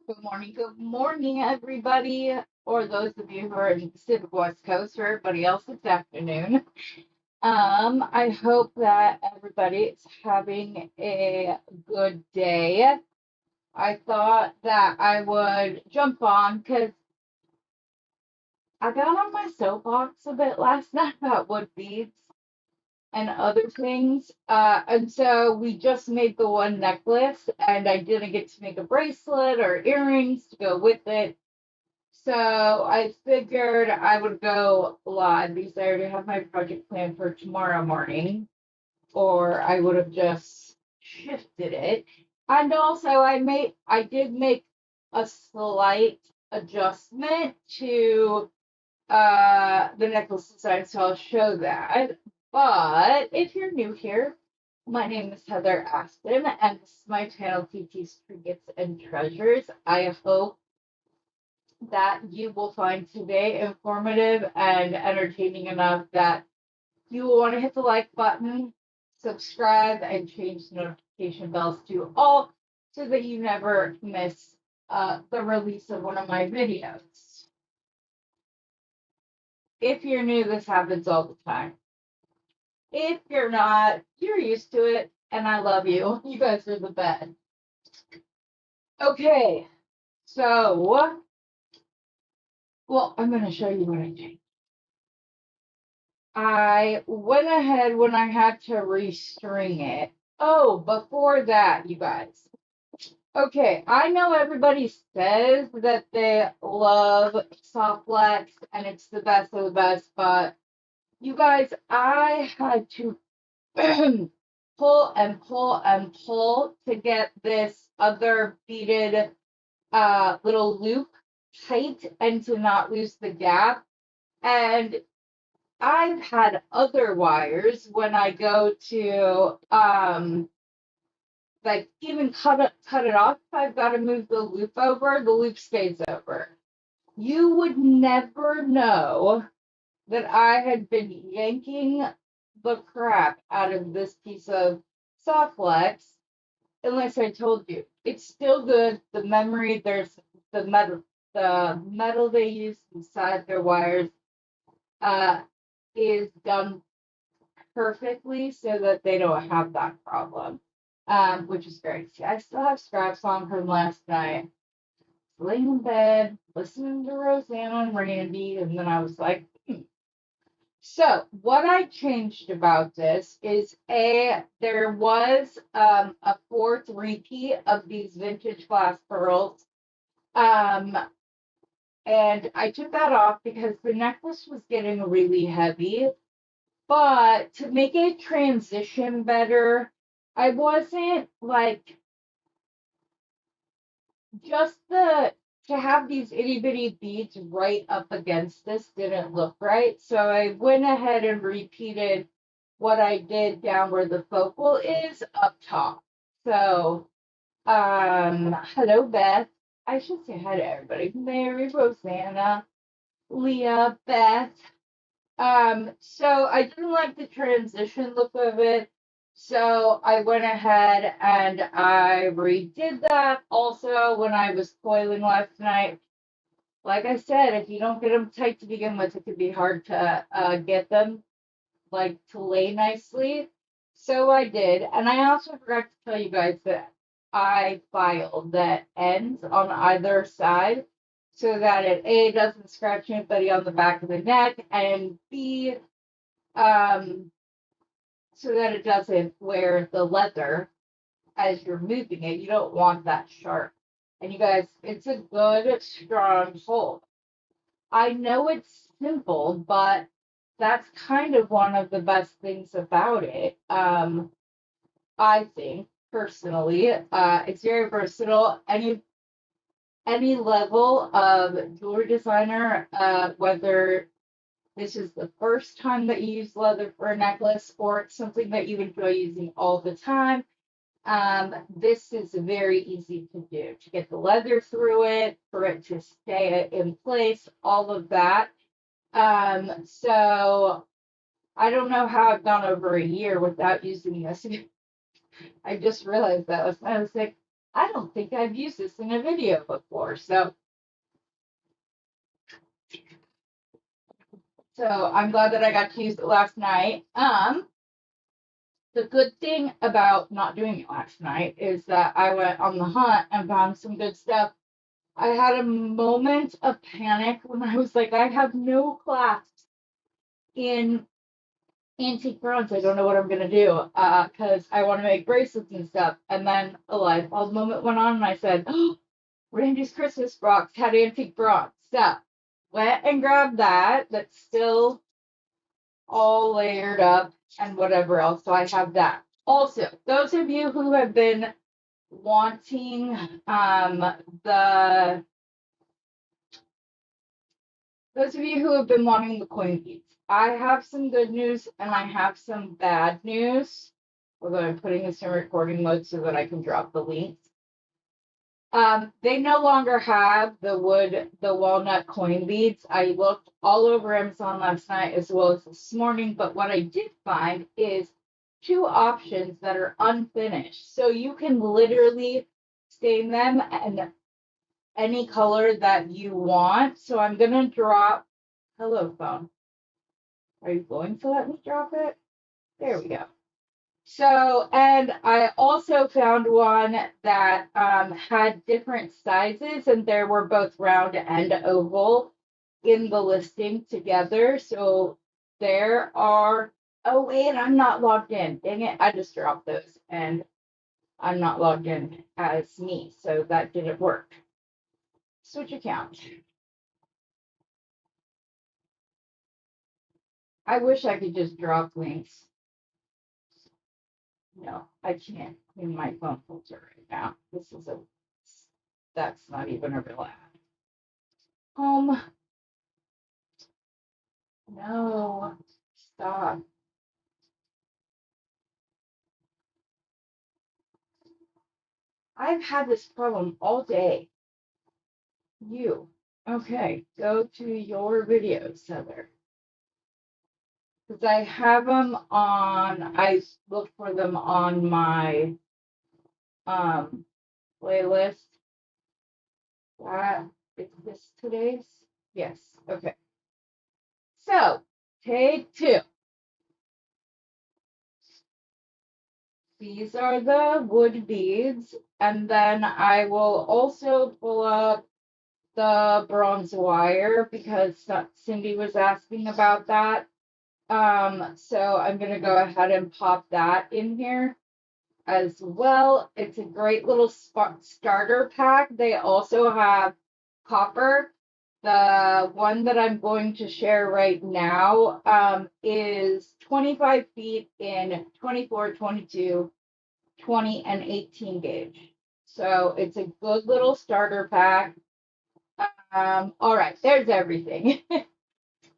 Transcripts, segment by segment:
Good morning, everybody. Or those of you who are in the Pacific West Coast, for everybody else, it's afternoon. I hope that everybody is having a good day. I thought that I would jump on because I got on my soapbox a bit last night about wood beads and other things. And so we just made the one necklace, and I didn't get to make a bracelet or earrings to go with it. So I figured I would go live because I already have my project planned for tomorrow morning, or I would have just shifted it. And also I did make a slight adjustment to the necklace design, so I'll show that. But if you're new here, my name is Heather Aston, and this is my channel, TT's Trinkets and Treasures. I hope that you will find today informative and entertaining enough that you will want to hit the like button, subscribe, and change the notification bells to all so that you never miss the release of one of my videos. If you're new, this happens all the time. If you're not, you're used to it, and I love you. You guys are the best. Okay, so, well, I'm going to show you what I changed. I went ahead when I had to restring it. Oh, before that, you guys. Okay, I know everybody says that they love soft flex and it's the best of the best, but you guys, I had to pull and pull and pull to get this other beaded little loop tight and to not lose the gap. And I've had other wires when I go to like even cut it off. If I've got to move the loop over, the loop stays over. You would never know that I had been yanking the crap out of this piece of soft flex unless I told you. It's still good. The memory, there's the metal they use inside their wires uh is done perfectly so that they don't have that problem, which is great. See, I still have scraps on from last night. Laying in bed, listening to Rosanna and Randy, and then I was like, So what I changed about this is there was a fourth repeat of these vintage glass pearls. Um, and I took that off because the necklace was getting really heavy. But to make it transition better, I wasn't like just the to have these itty bitty beads right up against this didn't look right. So I went ahead and repeated what I did down where the focal is up top. So, hello, Beth. I should say hi to everybody. Mary, Rosanna, Leah, Beth. So I didn't like the transition look of it. So I went ahead and I redid that also when I was coiling last night. Like I said, if you don't get them tight to begin with, it could be hard to get them like to lay nicely. So I did. And I also forgot to tell you guys that I filed the ends on either side so that it A doesn't scratch anybody on the back of the neck, and B um so that it doesn't wear the leather as you're moving it. You don't want that sharp. And you guys, it's a good strong hold. I know it's simple, but that's kind of one of the best things about it. I think personally, it's very versatile. Any level of jewelry designer, whether this is the first time that you use leather for a necklace or it's something that you enjoy using all the time, this is very easy to do, to get the leather through it, for it to stay in place, all of that. So I don't know how I've gone over a year without using this. I just realized that last night. I was like, I don't think I've used this in a video before. So I'm glad that I got to use it last night. The good thing about not doing it last night is that I went on the hunt and found some good stuff. I had a moment of panic when I was like, I have no clasps in antique bronze. I don't know what I'm gonna do because I want to make bracelets and stuff. And then a light bulb moment went on, and I said, "Oh, Randy's Christmas box had antique bronze." So went and grabbed that. That's still all layered up and whatever else. So I have that. Also, those of you who have been wanting the those of you who have been wanting the coin beads, I have some good news and I have some bad news. Although I'm putting this in recording mode so that I can drop the links. They no longer have the walnut coin beads. I looked all over Amazon last night as well as this morning, but what I did find is two options that are unfinished. So you can literally stain them and any color that you want. So I'm gonna drop, hello phone. Are you going to let me drop it? There we go. So, and I also found one that had different sizes, and there were both round and oval in the listing together. So there are, oh wait, I'm not logged in. Dang it, I just dropped those and I'm not logged in as me. So that didn't work. Switch account. I wish I could just drop links. No, I can't clean my phone filter right now. This is a, that's not even a real ad. Home. No, stop. I've had this problem all day. You. Okay, go to your videos, Heather. Because I have them on, I look for them on my playlist. That is this today's? Yes, okay. So, take two. These are the wood beads, and then I will also pull up the bronze wire because Cindy was asking about that. So I'm gonna go ahead and pop that in here as well. It's a great little starter pack. They also have copper. The one that I'm going to share right now is 25 feet in 24, 22, 20, and 18 gauge. So it's a good little starter pack. All right, there's everything.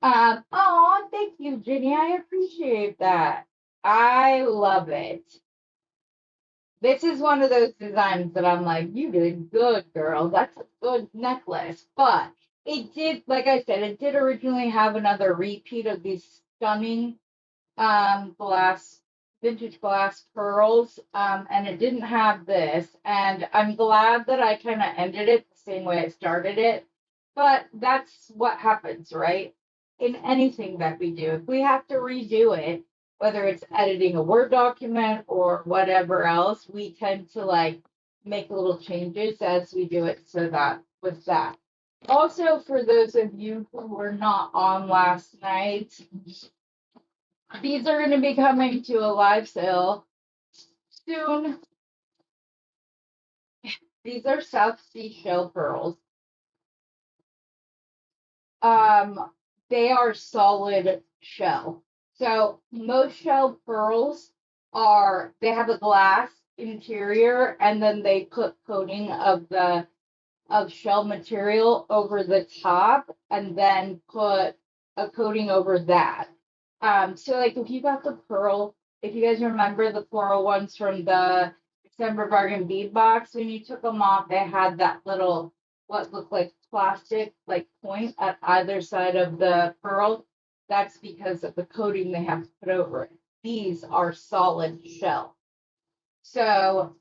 Oh, thank you, Jenny. I appreciate that. I love it. This is one of those designs that I'm like, you did good, girl. That's a good necklace. But it did, like I said, it did originally have another repeat of these stunning glass vintage glass pearls, and it didn't have this, and I'm glad that I kind of ended it the same way I started it, but that's what happens, right? In anything that we do, if we have to redo it, whether it's editing a Word document or whatever else, we tend to like make little changes as we do it. So that with that, also for those of you who were not on last night, these are going to be coming to a live sale soon. These are South Sea shell pearls. They are solid shell. So most shell pearls are, they have a glass interior and then they put coating of shell material over the top and then put a coating over that. So like if you got the pearl, if you guys remember the floral ones from the December bargain bead box, when you took them off, they had that little what looked like plastic like point at either side of the pearl. That's because of the coating they have to put over it. These are solid shell. So,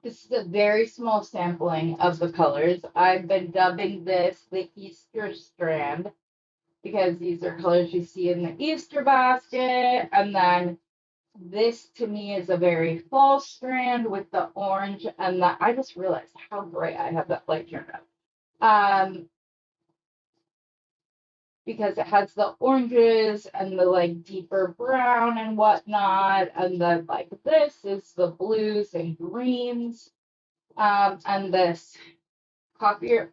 this is a very small sampling of the colors. I've been dubbing this the Easter strand because these are colors you see in the Easter basket. And then this to me is a very fall strand with the orange. And I just realized how bright I have that light turned up. Because it has the oranges and the like deeper brown and whatnot. And then like this is the blues and greens. And this coppery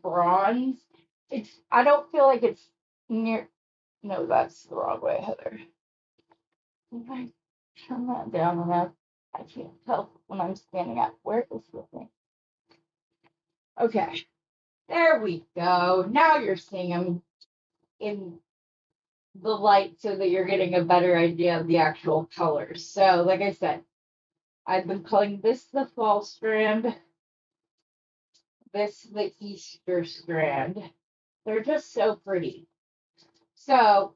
bronze. I don't feel like it's near. No, that's the wrong way, Heather. If I turn that down enough, I can't tell when I'm standing up. Where is the thing? Okay, there we go. Now you're seeing them in the light so that you're getting a better idea of the actual colors. So, like I said, I've been calling this the fall strand, this the Easter strand. They're just so pretty. So,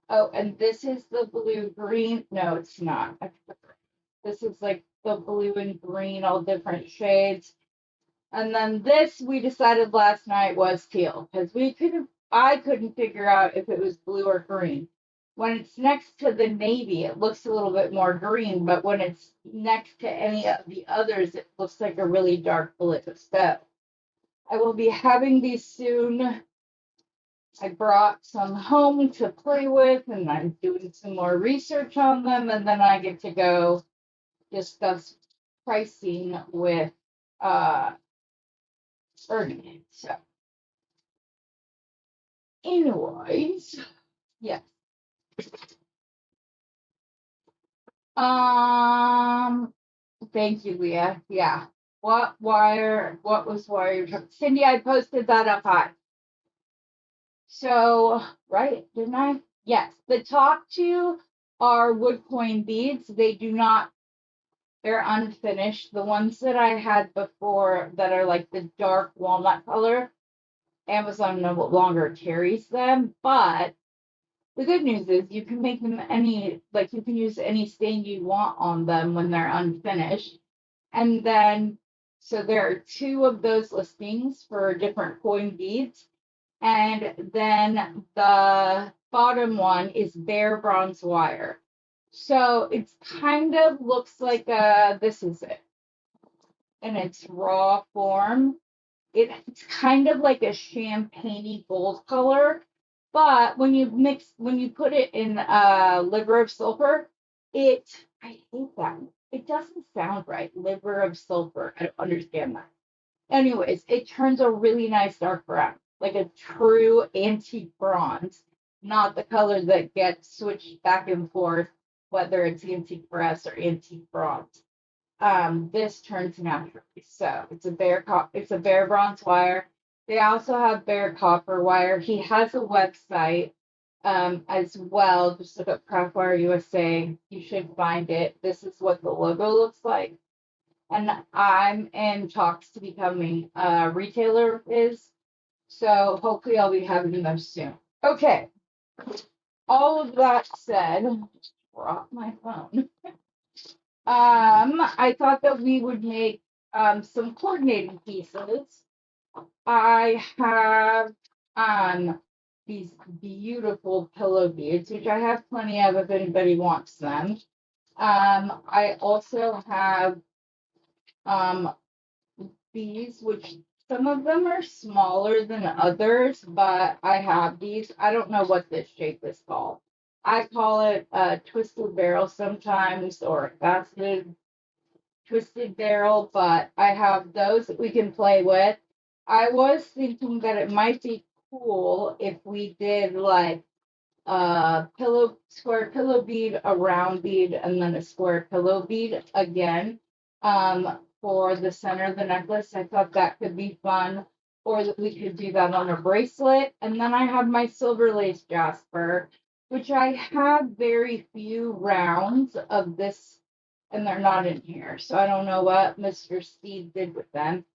oh, and this is the blue green. No, it's not. This is like the blue and green, all different shades. And then this we decided last night was teal because I couldn't figure out if it was blue or green. When it's next to the navy, it looks a little bit more green, but when it's next to any of the others, it looks like a really dark blue. So I will be having these soon. I brought some home to play with, and I'm doing some more research on them, and then I get to go discuss pricing with Ernie. So, anyways, yes. Um, Thank you, Leah. Yeah. What wire? What was wire? Cindy, I posted that up high. So, right, didn't I? Yes. The top two are wood coin beads. They're unfinished. The ones that I had before that are like the dark walnut color, Amazon no longer carries them. But the good news is you can make them you can use any stain you want on them when they're unfinished. And then, so there are two of those listings for different coin beads. And then the bottom one is bare bronze wire. So it's kind of looks like this is it in its raw form. It's kind of like a champagne gold color, but when you put it in liver of sulfur, I hate that. It doesn't sound right. Liver of sulfur. I don't understand that. Anyways, it turns a really nice dark brown, like a true antique bronze, not the color that gets switched back and forth, whether it's antique brass or antique bronze. This turns naturally. So it's a bare bronze wire. They also have bare copper wire. He has a website as well. Just look up Craftwire USA. You should find it. This is what the logo looks like. And I'm in talks to becoming a retailer is. So hopefully I'll be having them soon. Okay. All of that said, just drop my phone. I thought that we would make some coordinating pieces. I have these beautiful pillow beads, which I have plenty of if anybody wants them. I also have um these, which some of them are smaller than others, but I have these. I don't know what this shape is called. I call it a twisted barrel sometimes, or a faceted twisted barrel, but I have those that we can play with. I was thinking that it might be cool if we did like a square pillow bead, a round bead, and then a square pillow bead again. For the center of the necklace. I thought that could be fun. Or that we could do that on a bracelet. And then I have my silver lace jasper, which I have very few rounds of this, and they're not in here. So I don't know what Mr. Steve did with them.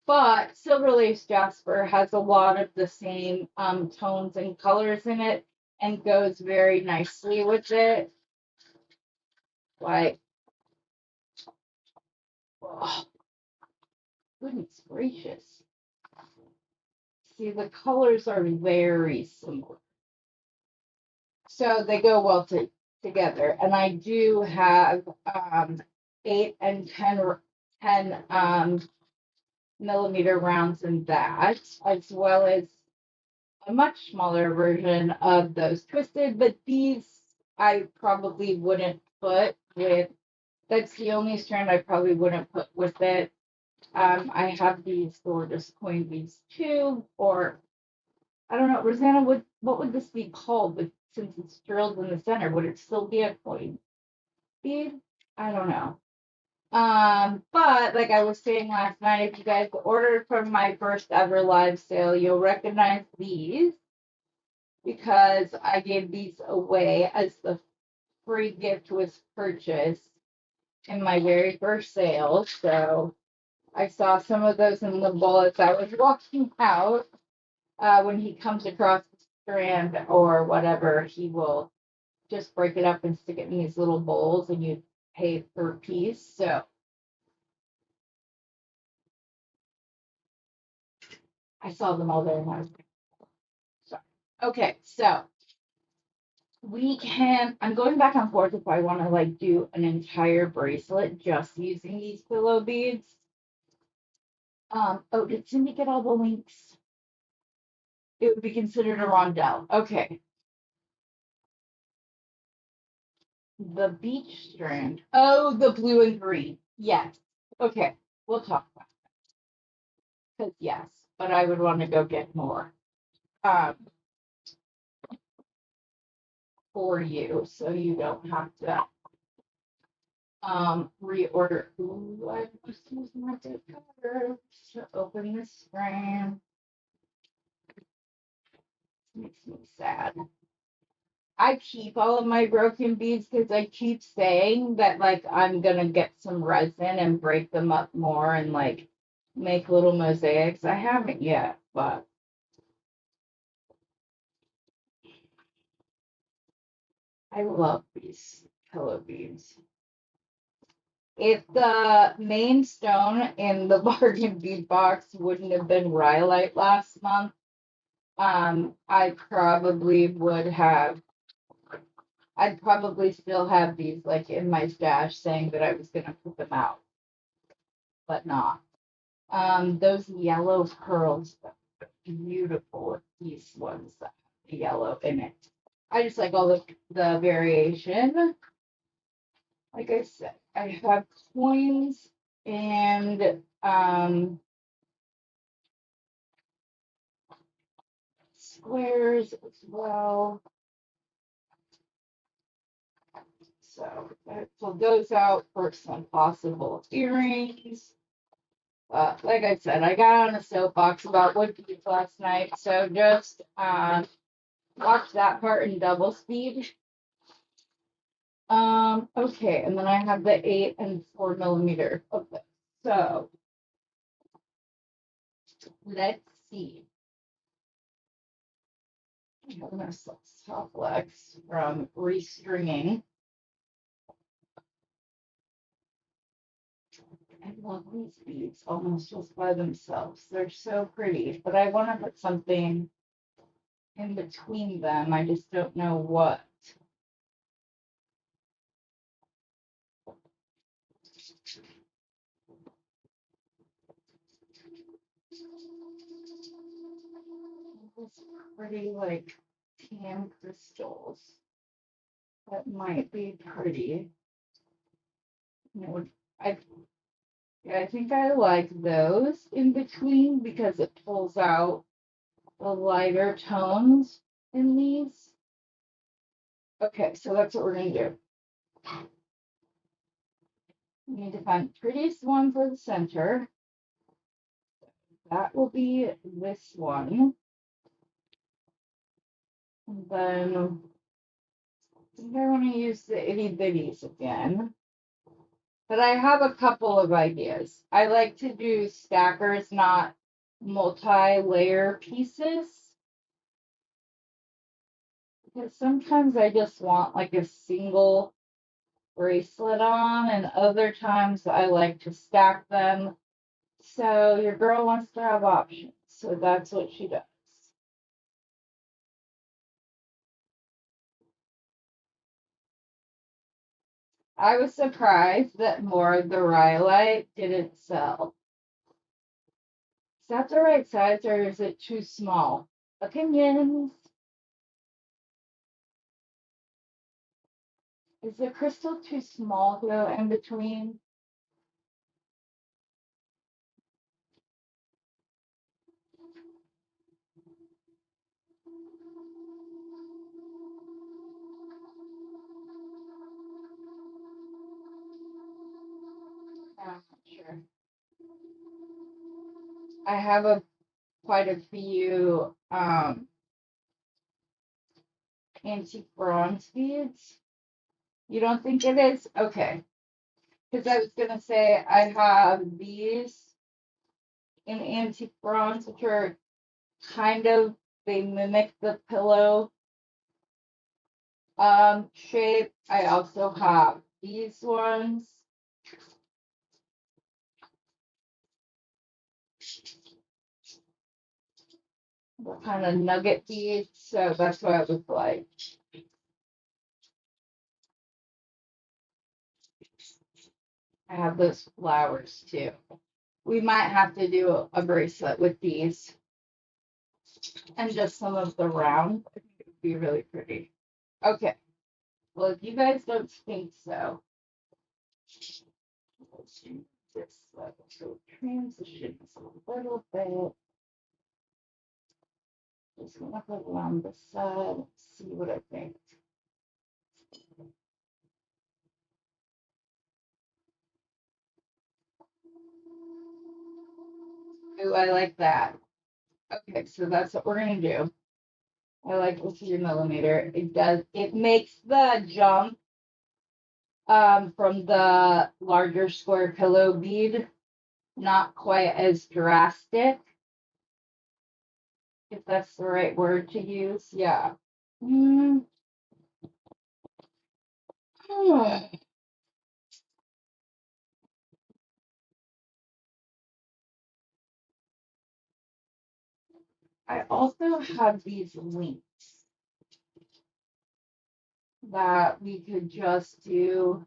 But silver lace jasper has a lot of the same tones and colors in it and goes very nicely with it. Like, oh, goodness gracious. See, the colors are very similar. So they go well together. And I do have 8 and 10 millimeter rounds in that, as well as a much smaller version of those twisted, but these I probably wouldn't put with, that's the only strand I probably wouldn't put with it. I have these gorgeous coin beads too, or I don't know, Rosanna, what would this be called? But since it's drilled in the center, would it still be a coin bead? I don't know. But like I was saying last night, if you guys ordered from my first ever live sale, you'll recognize these because I gave these away as the free gift was purchased in my very first sale. So I saw some of those in the bowl as I was walking out. When he comes across the strand or whatever, he will just break it up and stick it in these little bowls and you pay per piece. So I saw them all there and I was like, sorry. Okay, so I'm going back and forth if I want to like do an entire bracelet just using these pillow beads. Oh, did Cindy get all the links? It would be considered a rondelle. Okay. The beach strand. Oh, the blue and green. Yes. Okay. We'll talk about it. Because yes, but I would want to go get more um for you so you don't have to reorder. Ooh, I must use my dip cutter to open this strand. Makes me sad. I keep all of my broken beads because I keep saying that like I'm gonna get some resin and break them up more and like make little mosaics. I haven't yet, but I love these pillow beads. If the main stone in the bargain bead box wouldn't have been rhyolite last month, I probably would have. I'd probably still have these like in my stash, saying that I was gonna put them out, but not. Those yellow pearls, beautiful. These ones that have the yellow in it. I just like all the variation. Like I said, I have coins and squares as well. So I pull those out for some possible earrings. Like I said, I got on a soapbox about wood beads last night, so just watch that part in double speed. Okay, and then I have the 8 and 4 millimeter of this. So let's see. I'm gonna stop Lex from restringing. I love these beads almost just by themselves. They're so pretty, but I want to put something in between them. I just don't know what. It's pretty like tan crystals. That might be pretty. I yeah, I think I like those in between because it pulls out the lighter tones in these. Okay, so that's what we're gonna do. We need to find the prettiest one for the center. That will be this one. And then I think I want to use the itty bitties again. But I have a couple of ideas. I like to do stackers, not multi-layer pieces. Because sometimes I just want like a single bracelet on, and other times I like to stack them. So your girl wants to have options, so that's what she does. I was surprised that more of the Rhyolite didn't sell. Is that the right size or is it too small? Opinions. Is the crystal too small to go in between? I'm not sure. I have quite a few antique bronze beads. You don't think it is? Okay. Because I was gonna say I have these in antique bronze, which are kind of, they mimic the pillow shape. I also have these ones. They're kind of nugget beads, so that's what I was like. I have those flowers too. We might have to do a bracelet with these and just some of the round. I think it would be really pretty. Okay. Well, if you guys don't think so, let's do this. So transition this a little bit. Just gonna put it on the side. See what I think. Ooh, I like that. Okay, so that's what we're gonna do. I like the 3 millimeter. It makes the jump from the larger square pillow bead not quite as drastic, if that's the right word to use. Yeah. Mm. I also have these links that we could just do.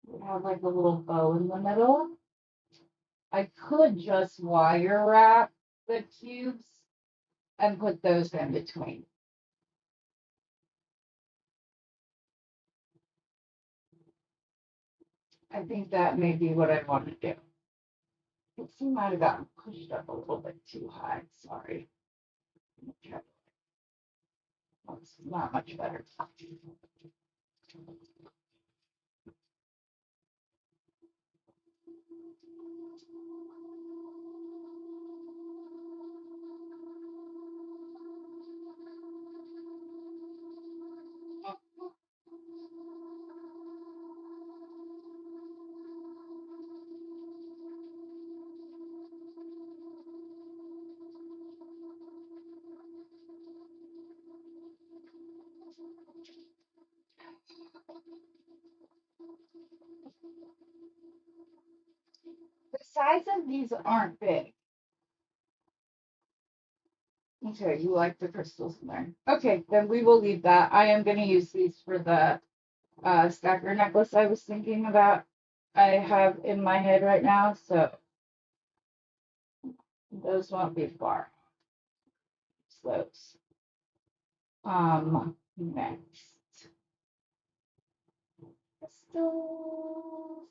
We have like a little bow in the middle. I could just wire wrap the cubes and put those in between. I think that may be what I want to do. It might have gotten pushed up a little bit too high. Sorry. That's not much better. The size of these aren't big. Okay, you like the crystals in there. Okay, then we will leave that. I am going to use these for the stacker necklace I was thinking about. I have in my head right now, so those won't be far. Those. Next. Crystals.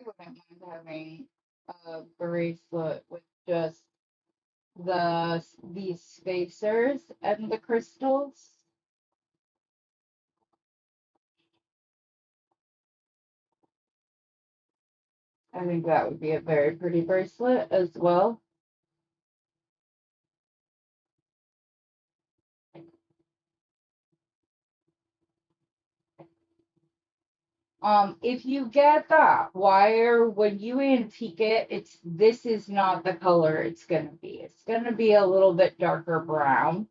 wouldn't mind having a bracelet with just these spacers and the crystals. I think that would be a very pretty bracelet as well. If you get that wire, when you antique it, this is not the color it's gonna be. It's gonna be a little bit darker brown.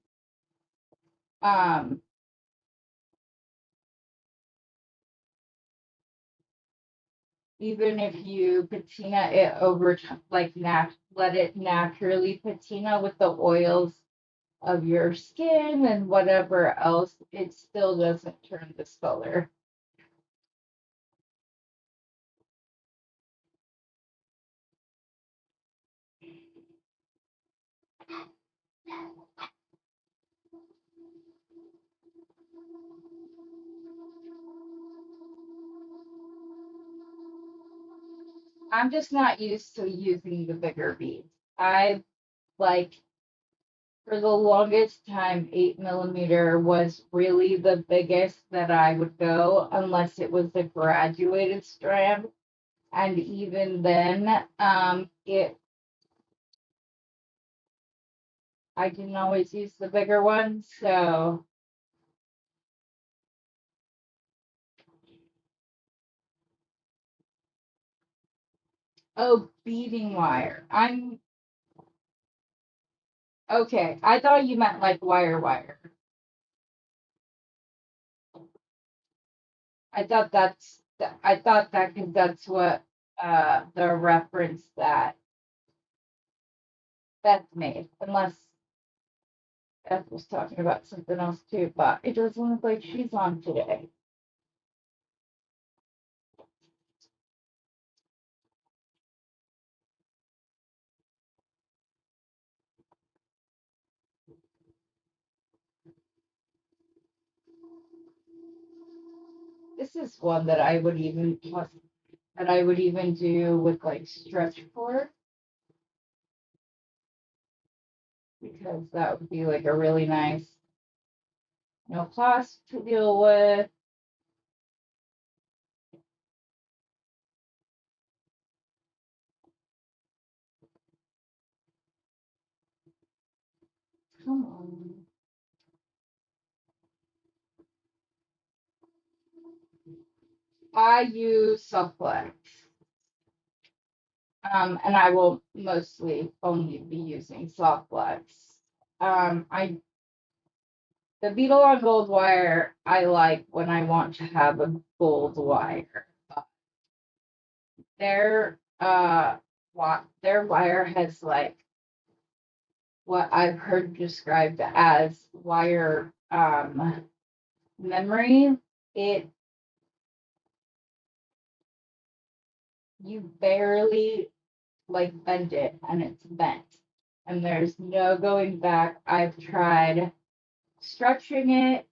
Um, Even if you patina it over like let it naturally patina with the oils of your skin and whatever else, it still doesn't turn this color. I'm just not used to using the bigger beads. I like for the longest time, 8 millimeter was really the biggest that I would go, unless it was a graduated strand. And even then, I didn't always use the bigger one. So, oh, beading wire. I'm okay. I thought you meant like wire. I thought that because that's what the reference that Beth made, unless Beth was talking about something else too, but it doesn't look like she's on today. This is one that I would even do with like stretch cord, because that would be like a really nice, no cost to deal with. Come on. I use Supplex. And I will mostly only be using Softflex. I the Beetle on gold wire I like when I want to have a gold wire. Their their wire has like what I've heard described as wire memory. It You barely like bend it and it's bent. And there's no going back. I've tried stretching it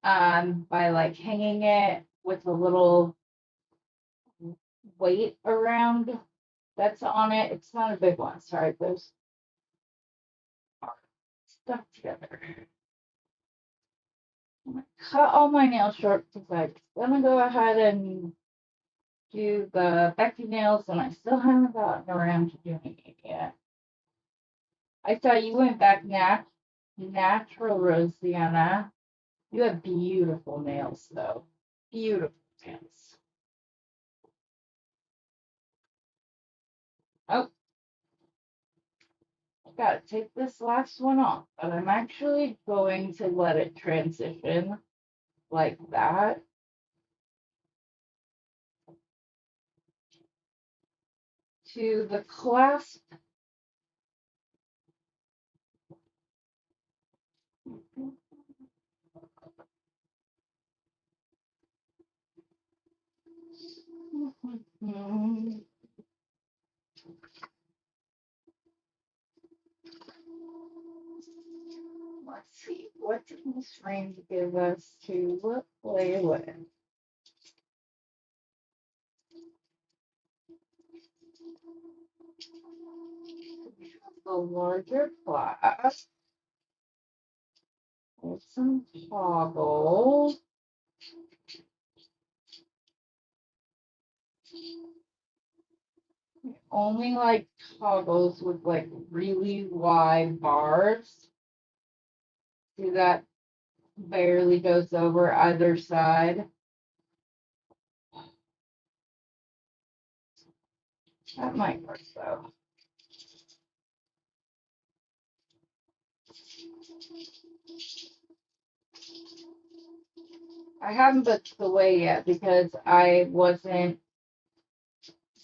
by like hanging it with a little weight around that's on it. It's not a big one. Sorry, those are stuck together. I'm gonna cut all my nails short because I'm gonna go ahead and do the Becky nails, and I still haven't gotten around to doing it yet. I thought you went back natural, Rosianna. You have beautiful nails, though. Beautiful nails. Oh, I gotta take this last one off, but I'm actually going to let it transition like that to the clasp. Let's see, what did this range give us to play with? The larger class with some toggles. Only like toggles with like really wide bars. See that barely goes over either side. That might work though. I haven't put the away yet because I wasn't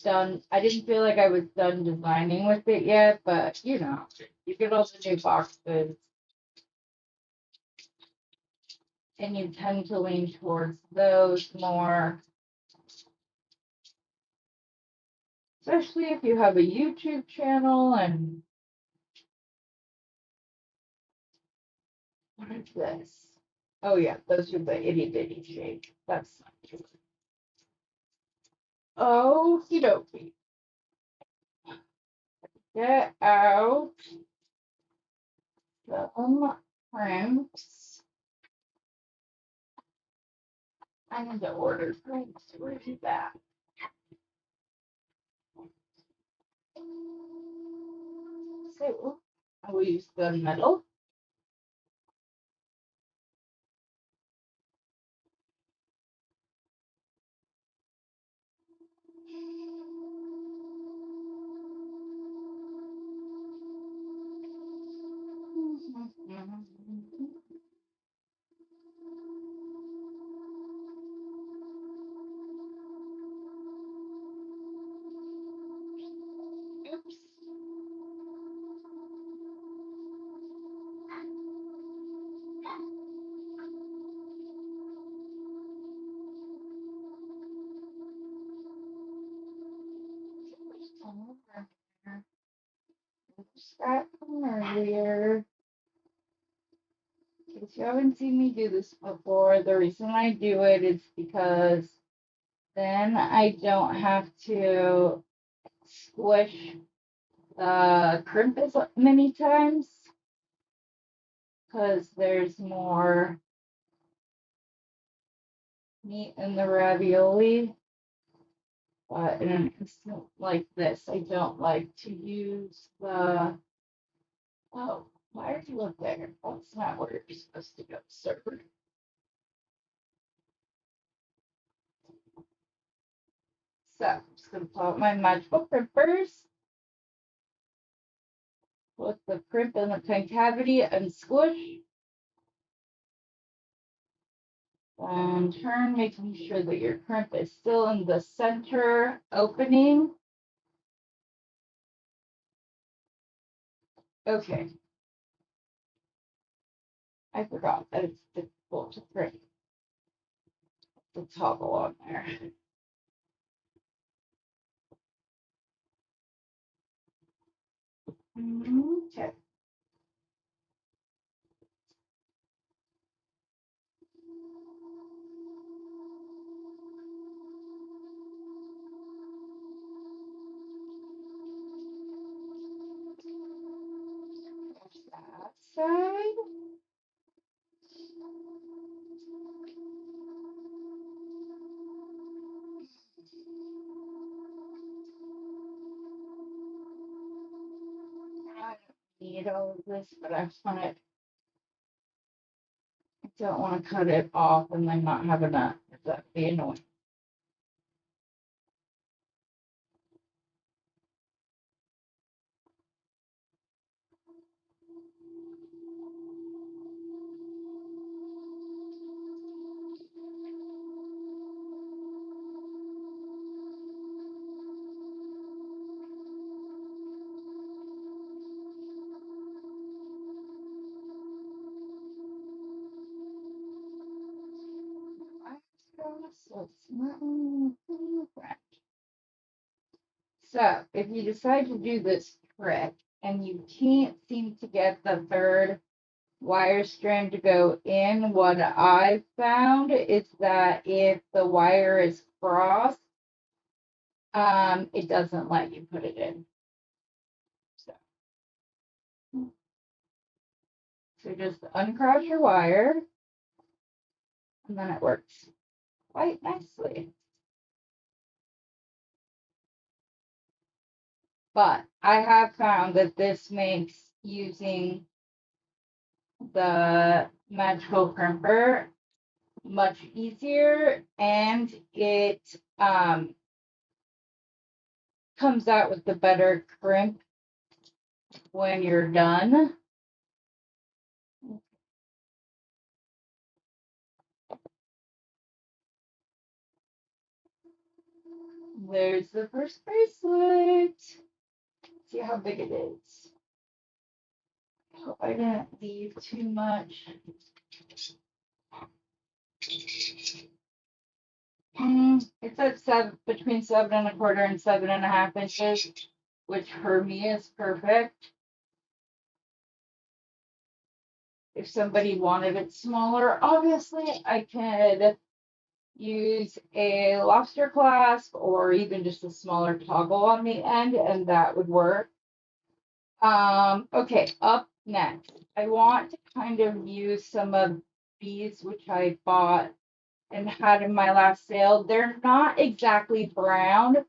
done. I didn't feel like I was done designing with it yet, but you know, you get all the new boxes and you tend to lean towards those more, especially if you have a YouTube channel. And what is this? Oh yeah, those are the itty bitty shape. That's not true. Okie dokie. Get out some prints. I need to order prints. Where's that? So I will use the metal. Oops. That from earlier. If you haven't seen me do this before, the reason I do it is because then I don't have to squish the crimp as many times because there's more meat in the ravioli. But in an instant like this, I don't like to use the. Oh, why are you up there? That's not where you're supposed to go, sir. So I'm just going to pull out my magical crimpers. Put the crimp in the concavity and squish. And turn, making sure that your crimp is still in the center opening. Okay. I forgot that it's difficult to print the toggle on there. Okay. There's that side. I don't need all of this, but I don't want to cut it off and then not have enough. That'd be annoying. So it's not right. So if you decide to do this trick and you can't seem to get the third wire strand to go in, what I found is that if the wire is crossed, it doesn't let you put it in. So just uncross your wire, and then it works quite nicely. But I have found that this makes using the magical crimper much easier, and it comes out with the better crimp when you're done. There's the first bracelet. See how big it is. Hope I didn't leave too much. It's at between 7 1/4 and 7 1/2 inches, which for me is perfect. If somebody wanted it smaller, obviously I could use a lobster clasp or even just a smaller toggle on the end, and that would work. Okay, up next, I want to kind of use some of these which I bought and had in my last sale. They're not exactly brown,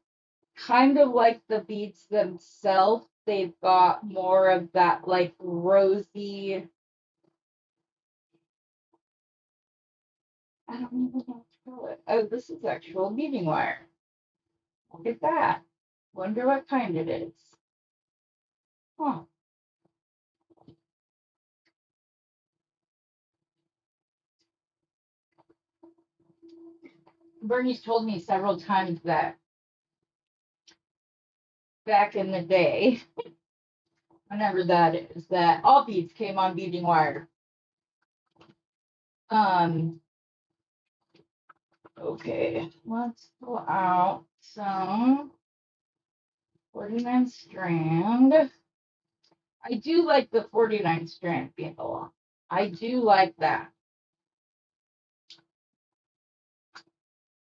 kind of like the beads themselves. They've got more of that like rosy. I don't even know what to call it. Oh, this is actual beading wire. Look at that. Wonder what kind it is. Huh. Bernie's told me several times that back in the day, whenever that is, that all beads came on beading wire. Okay, let's pull out some 49 strand. I do like the 49 strand being long. I do like that.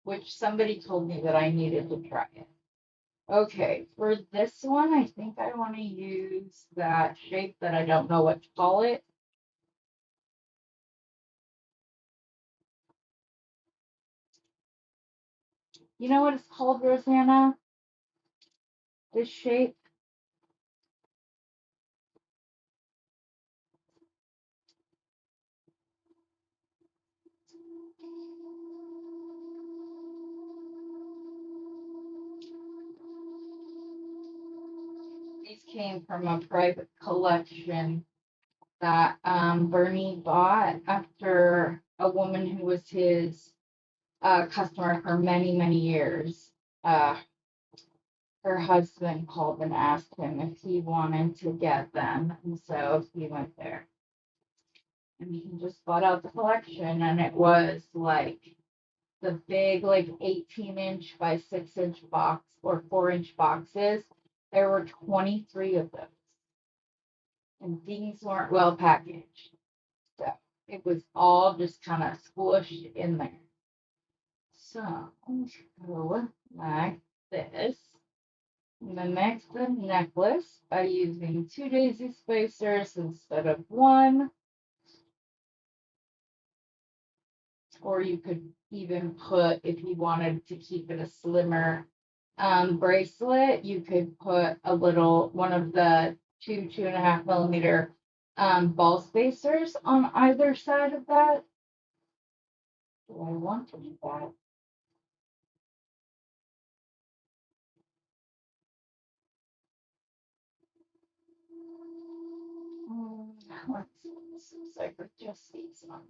Which somebody told me that I needed to try it. Okay, for this one, I think I want to use that shape that I don't know what to call it. You know what it's called, Rosanna? This shape? These came from a private collection that Bernie bought after a woman who was his customer for many, many years. Her husband called and asked him if he wanted to get them, and so he went there. And he just bought out the collection, and it was like the big, like 18-inch by 6-inch box or 4-inch boxes. There were 23 of those, and things weren't well packaged. So it was all just kind of squished in there. So let's go like this. Mimic the necklace by using 2 daisy spacers instead of one. Or you could even put, if you wanted to keep it a slimmer bracelet, you could put a little, one of the 2.5 millimeter ball spacers on either side of that. Do I want to do that? Let's see. This looks like with just these on.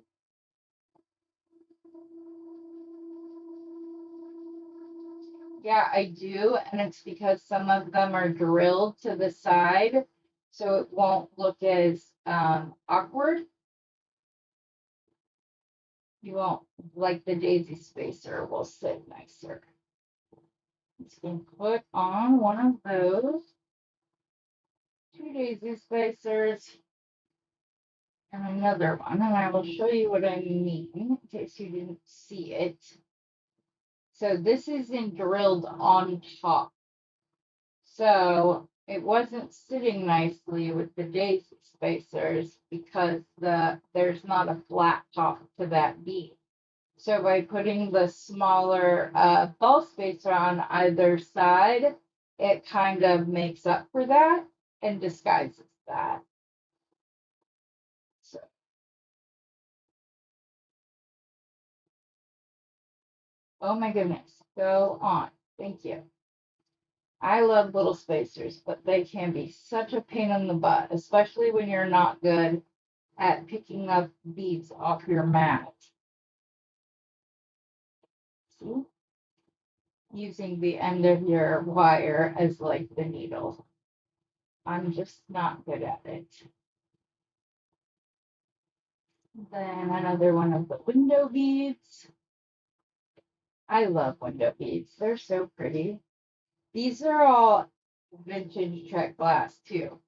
Yeah, I do, and it's because some of them are drilled to the side, so it won't look as awkward. You won't, like the daisy spacer will sit nicer. Just gonna put on one of those 2 daisy spacers and another one, and I will show you what I mean in case you didn't see it. So this isn't drilled on top. So it wasn't sitting nicely with the daisy spacers because there's not a flat top to that bead. So by putting the smaller ball spacer on either side, it kind of makes up for that and disguises that. So, oh my goodness, go on. Thank you. I love little spacers, but they can be such a pain in the butt, especially when you're not good at picking up beads off your mat. See? Using the end of your wire as like the needle. I'm just not good at it. Then another one of the window beads. I love window beads. They're so pretty. These are all vintage Czech glass too.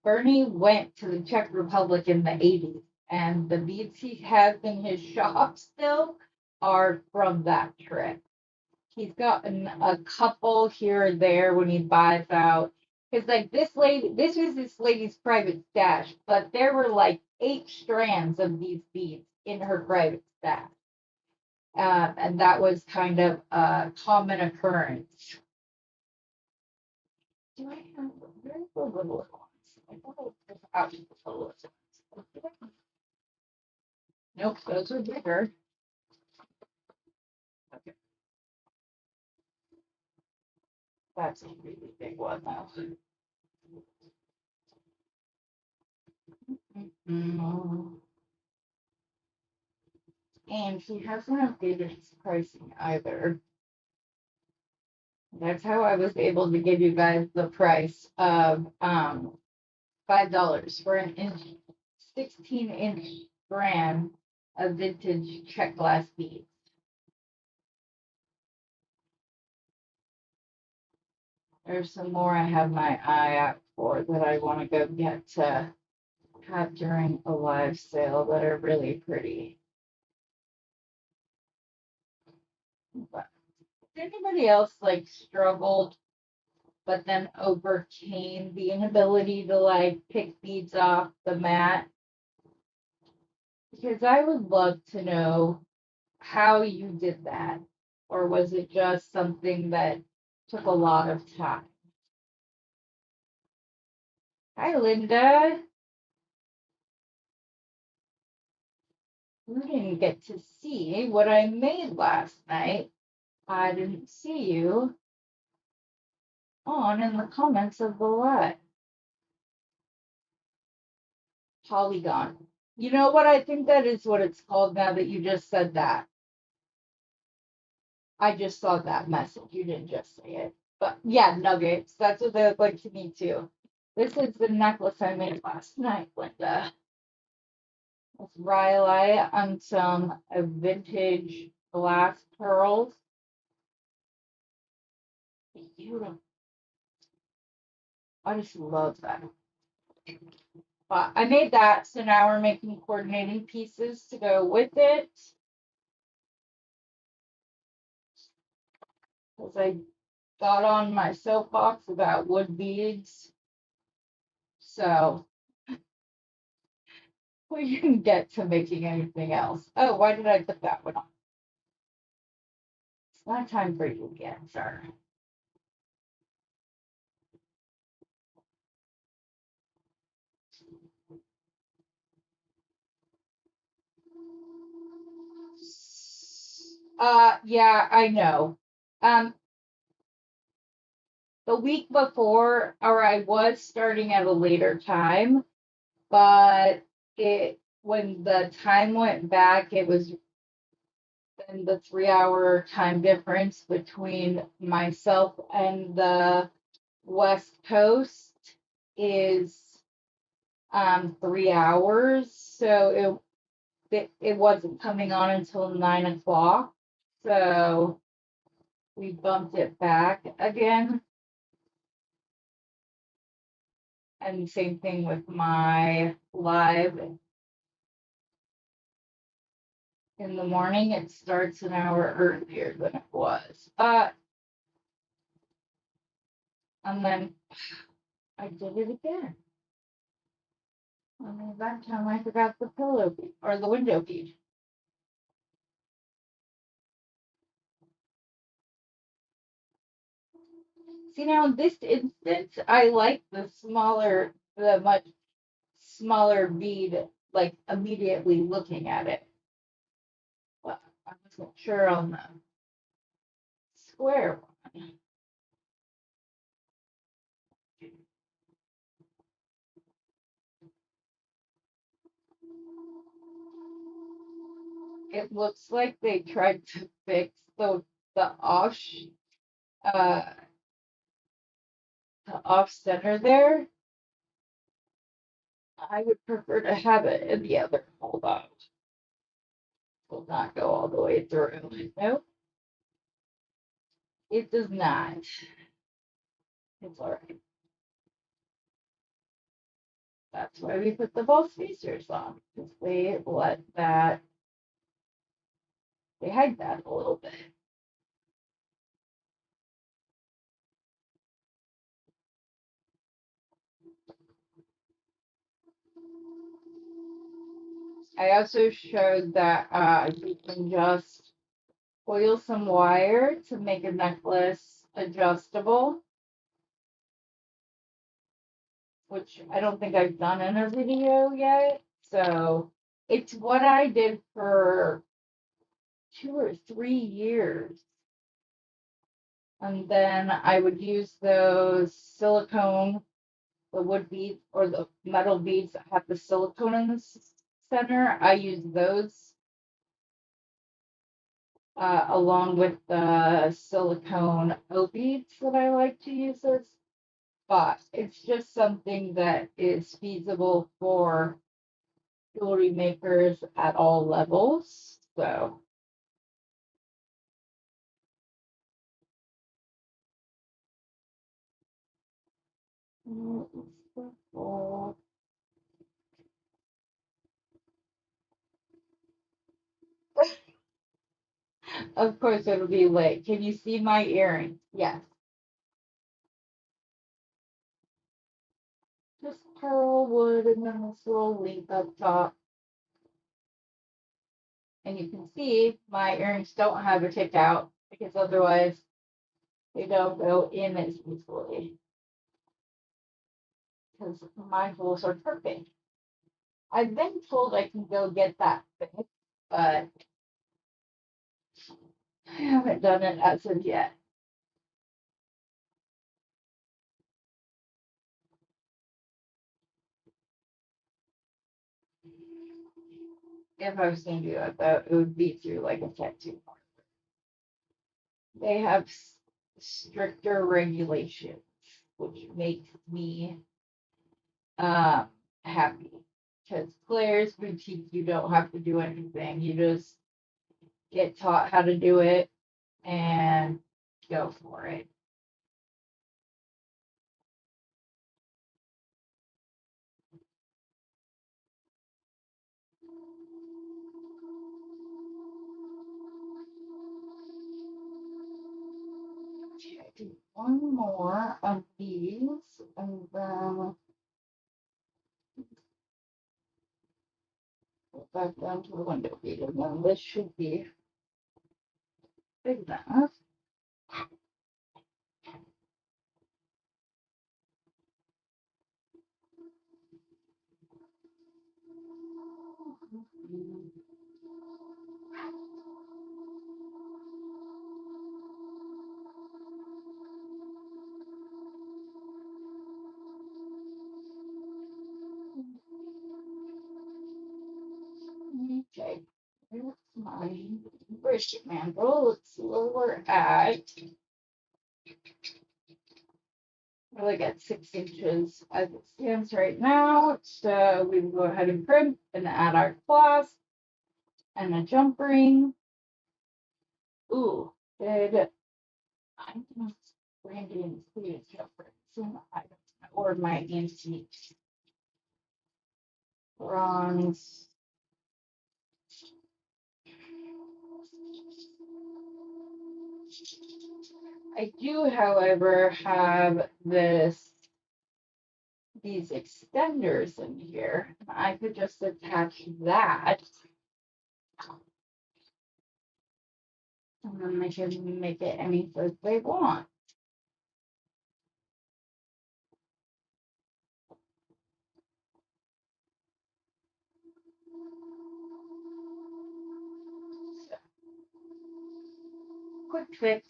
Bernie went to the Czech Republic in the 80s, and the beads he has in his shop still are from that trip. He's got a couple here or there when he buys out. Because like this was this lady's private stash, but there were like 8 strands of these beads in her private stash. And that was kind of a common occurrence. Do I have where's the little ones? I thought I was out the little ones. Nope, those are bigger. Okay, that's a really big one though. Mm-hmm. And he hasn't updated his pricing either. That's how I was able to give you guys the price of $5 for an inch, 16-inch strand of vintage Czech glass beads. There's some more I have my eye out for that I want to go get to have during a live sale that are really pretty. But did anybody else like struggled but then overcame the inability to like pick beads off the mat? Because I would love to know how you did that. Or was it just something that took a lot of time? Hi, Linda. You didn't get to see what I made last night. I didn't see you on in the comments of the live. Polygon. You know what? I think that is what it's called now that you just said that. I just saw that message. You didn't just say it. But yeah, nuggets. That's what they look like to me too. This is the necklace I made last night, Linda. It's Riley on some vintage glass pearls. Beautiful. I just love that. But I made that, so now we're making coordinating pieces to go with it. Because I got on my soapbox about wood beads. So we didn't get to making anything else. Oh, why did I put that one on? It's not time for you yet, sir. Yeah, I know. The week before, or I was starting at a later time, but when the time went back, it was then the 3 hour time difference between myself and the West Coast is 3 hours. So it wasn't coming on until 9 o'clock. So we bumped it back again. And same thing with my live in the morning. It starts an hour earlier than it was. And then I did it again. Only that time I forgot the pillow bead or the window bead. See now in this instance, I like the much smaller bead, like immediately looking at it. But I wasn't sure on the square one. It looks like they tried to fix the off uh the off center there. I would prefer to have it in the other. Hold on. Will not go all the way through. Nope, it does not. It's all right. That's why we put the ball spacers on, because they hide that a little bit. I also showed that you can just coil some wire to make a necklace adjustable, which I don't think I've done in a video yet. So it's what I did for 2 or 3 years. And then I would use those silicone, the wood beads or the metal beads that have the silicone in the center. I use those along with the silicone O beads that I like to use as. But it's just something that is feasible for jewelry makers at all levels. So of course it'll be lit. Can you see my earring? Yes. Just pearl wood and then this little leaf up top. And you can see my earrings don't have a tick out because otherwise they don't go in as easily. Because my holes are perfect. I've been told I can go get that fixed, but I haven't done it as of yet. If I was going to do that, though, it would be through like a tattoo parlor. They have stricter regulations, which makes me um, happy. Because Claire's boutique, you don't have to do anything. You just get taught how to do it and go for it. Okay, I do one more of these and then go back down to the window bead. And then this should be big enough. Okay, here's my brisket mandrel. Let's see where we're at. We're like at 6 inches as it stands right now. So we will go ahead and crimp and add our clasp and a jump ring. Ooh, did I didn't Brandy include jump rings in the items or my antique bronze. I do, however, have this these extenders in here. I could just attach that, and then they can make it any size they want. So, quick fix.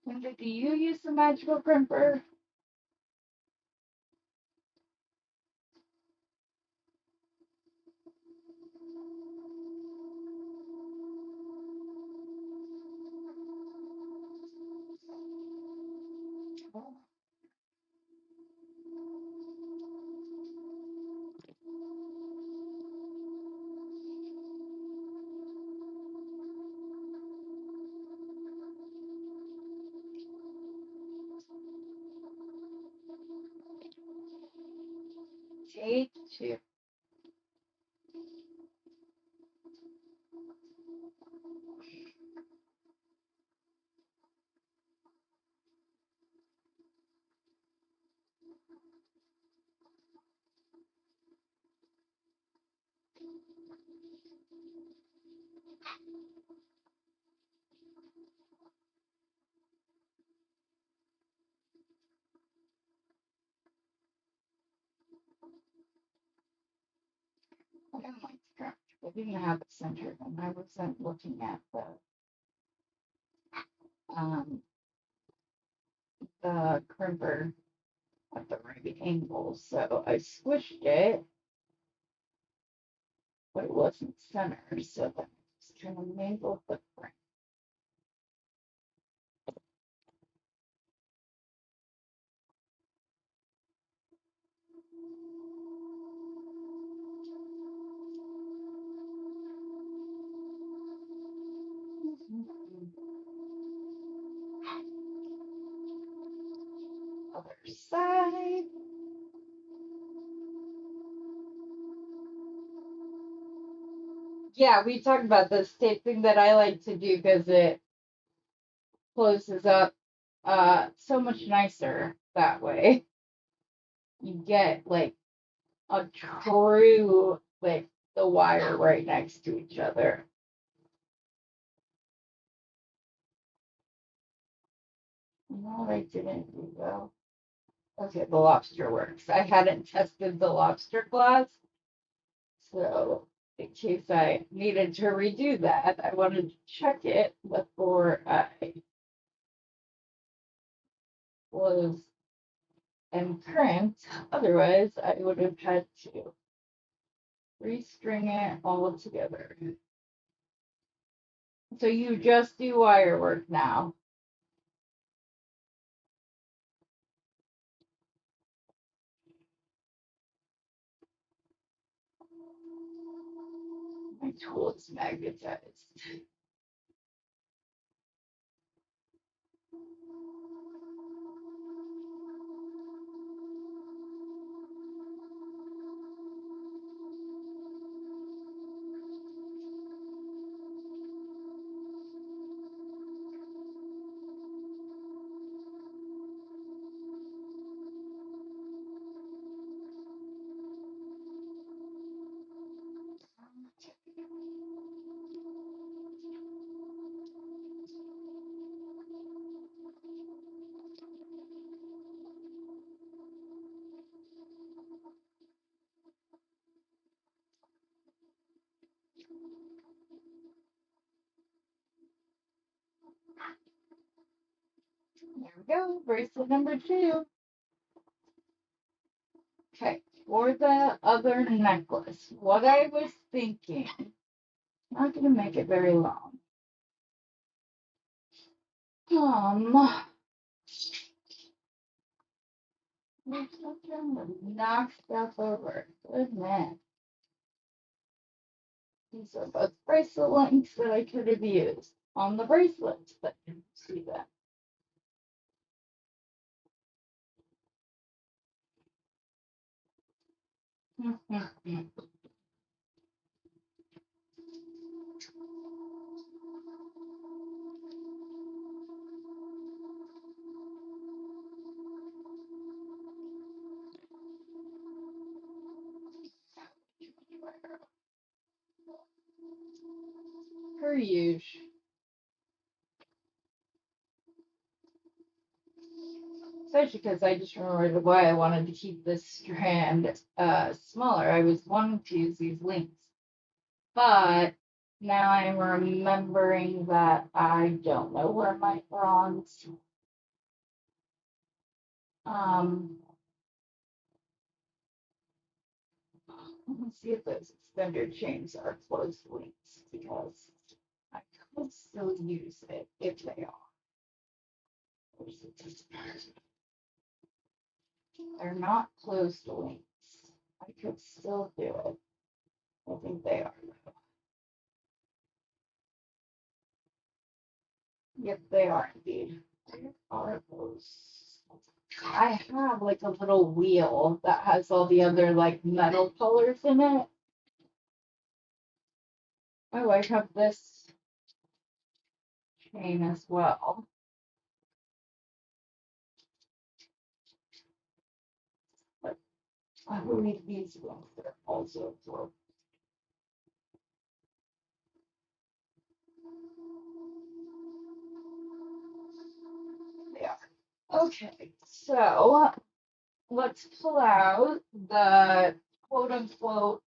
Linda, do you use the magical crimper? Take two. I didn't like the crimper. I didn't have it centered, and I wasn't looking at um the crimper at the right angle. So I squished it, but it wasn't centered. So then I just kind of mangled the frame. Other side. Yeah, we talked about this tape thing that I like to do because it closes up so much nicer that way. You get like a true like the wire right next to each other. No, I didn't do well. Okay, the lobster works. I hadn't tested the lobster glass, so in case I needed to redo that, I wanted to check it before I was and current. Otherwise, I would have had to restring it all together. So you just do wire work now. My tool is magnetized. There we go, bracelet number 2. Okay, for the other necklace, what I was thinking, not gonna make it very long. Um, Knock stuff over. Good man. These are both bracelet links that I could have used on the bracelets, but didn't see that. Per usual. Especially because I just remembered why I wanted to keep this strand smaller. I was wanting to use these links. But now I'm remembering that I don't know where my bronze let me see if those extender chains are closed links because I could still use it if they are. They're not closed links. I could still do it. I think they are. Yep, they are indeed. Where are those? I have like a little wheel that has all the other like metal colors in it. Oh, I have this chain as well. But I believe these ones are also for. Yeah. Okay, so let's pull out the quote unquote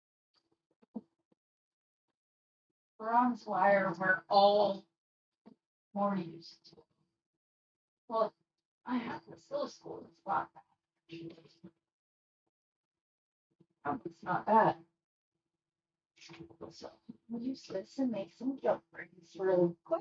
bronze wire we're all more used to. Well, I have this little school, it's not bad. It's not bad. So we'll use this and make some jump rings really quick.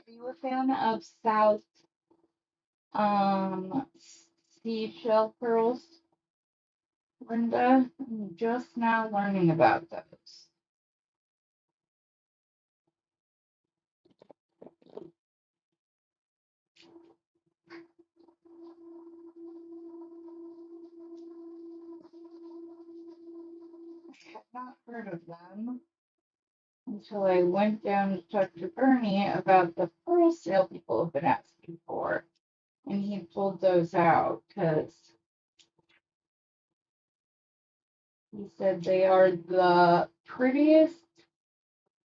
Are you a fan of South um seashell pearls, Linda? I'm just now learning about those. I had not heard of them until I went down to talk to Bernie about the pearl sale people have been asking for. And he pulled those out because he said they are the prettiest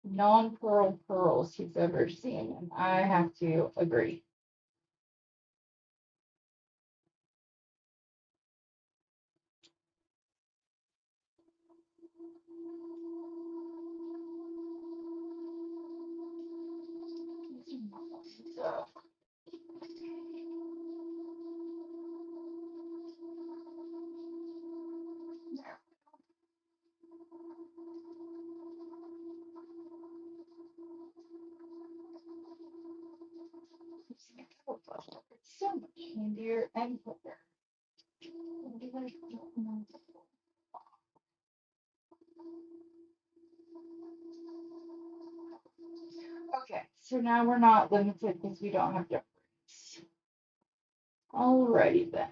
non-pearl pearls he's ever seen. And I have to agree. So, it's so much handier and quicker. Okay, so now we're not limited because we don't have difference. Alrighty then.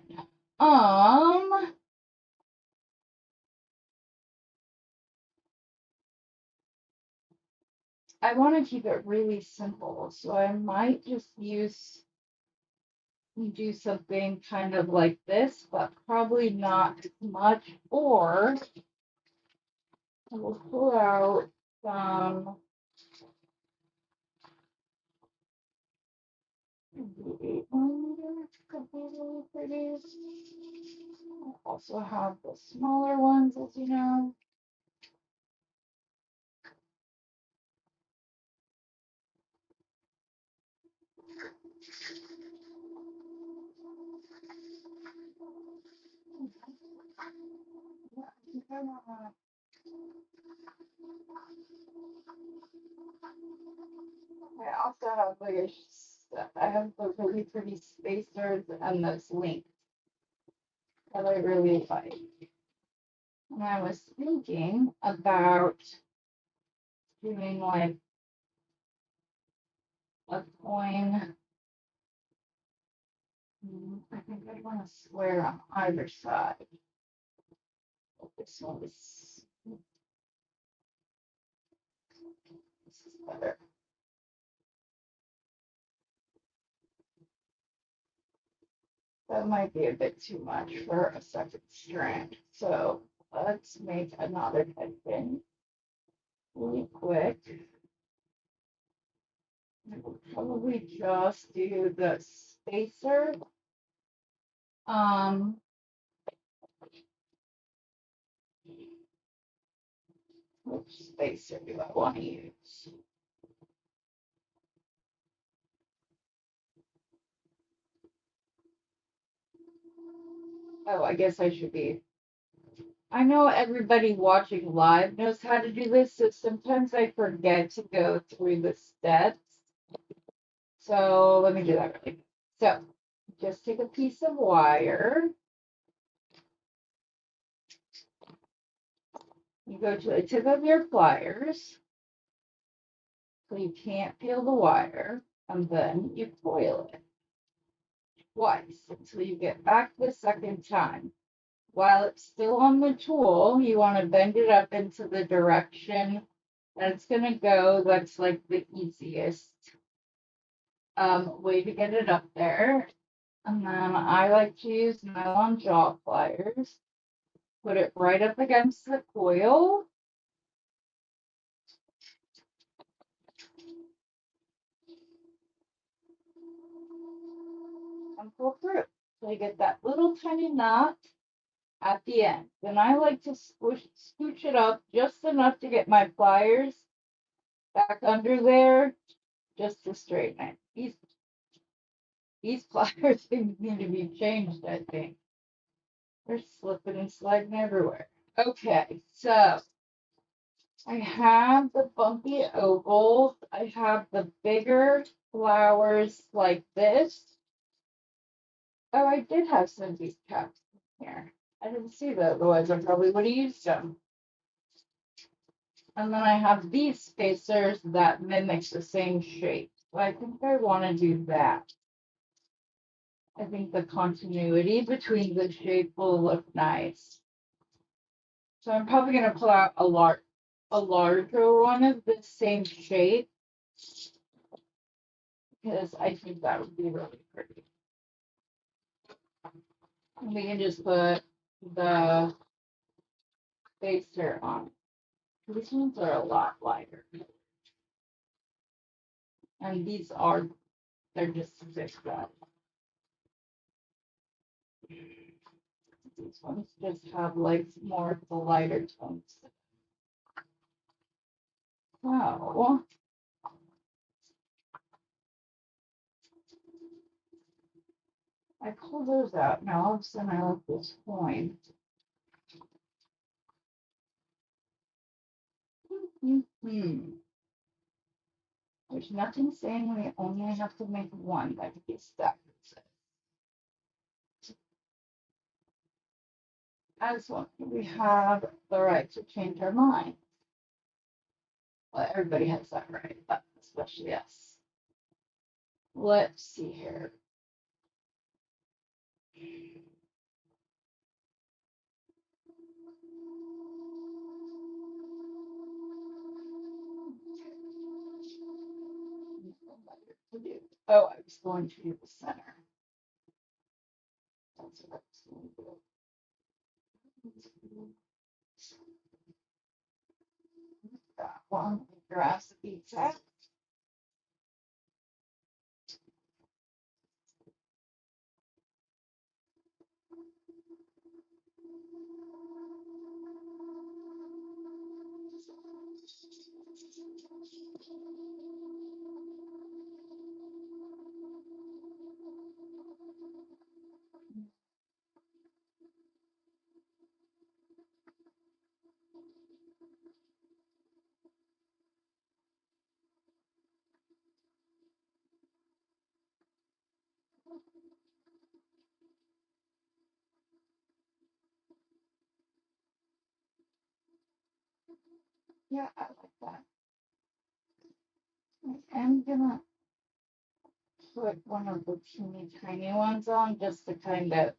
I want to keep it really simple, so I might just do something kind of like this, but probably not much. Or I will pull out some. also have the smaller ones, as you know. Yeah, I think I want I also have like I have the really pretty spacers and those links that I really like. And I was thinking about doing like a coin. I think I want to square on either side. This one is better. That might be a bit too much for a second strand. So let's make another head pin really quick. We'll probably just do the spacer. Which spacer do I want to use? Oh, I guess I should be. I know everybody watching live knows how to do this, so sometimes I forget to go through the steps. So let me do that really quick. So just take a piece of wire. You go to the tip of your pliers so you can't peel the wire, and then you coil it twice until you get back the second time. While it's still on the tool, you want to bend it up into the direction that it's going to go. That's like the easiest way to get it up there. And then I like to use nylon jaw pliers. Put it right up against the coil. And pull through. So you get that little tiny knot at the end. Then I like to scooch it up just enough to get my pliers back under there, just to straighten it. These pliers need to be changed, I think. They're slipping and sliding everywhere. Okay, so I have the bumpy ovals. I have the bigger flowers like this. Oh, I did have some of these cups here. I didn't see that, otherwise I probably would have used them. And then I have these spacers that mimic the same shape. So I think I want to do that. I think the continuity between the shape will look nice. So I'm probably going to pull out a larger one of the same shape because I think that would be really pretty. And we can just put the spacer on. These ones are a lot lighter. And they're just zigzag. These ones just have like more of the lighter tones. So I pull those out. Now all of a sudden I like this coin. There's nothing saying we only have to make one that could be stacked. As long as we have the right to change our mind. Well, everybody has that right, but especially us. Let's see here. Oh, I was going to do the center. That's what I was going to do. That one, grab the pizza. Yeah, I like that. I'm gonna put one of the teeny tiny ones on just to kind of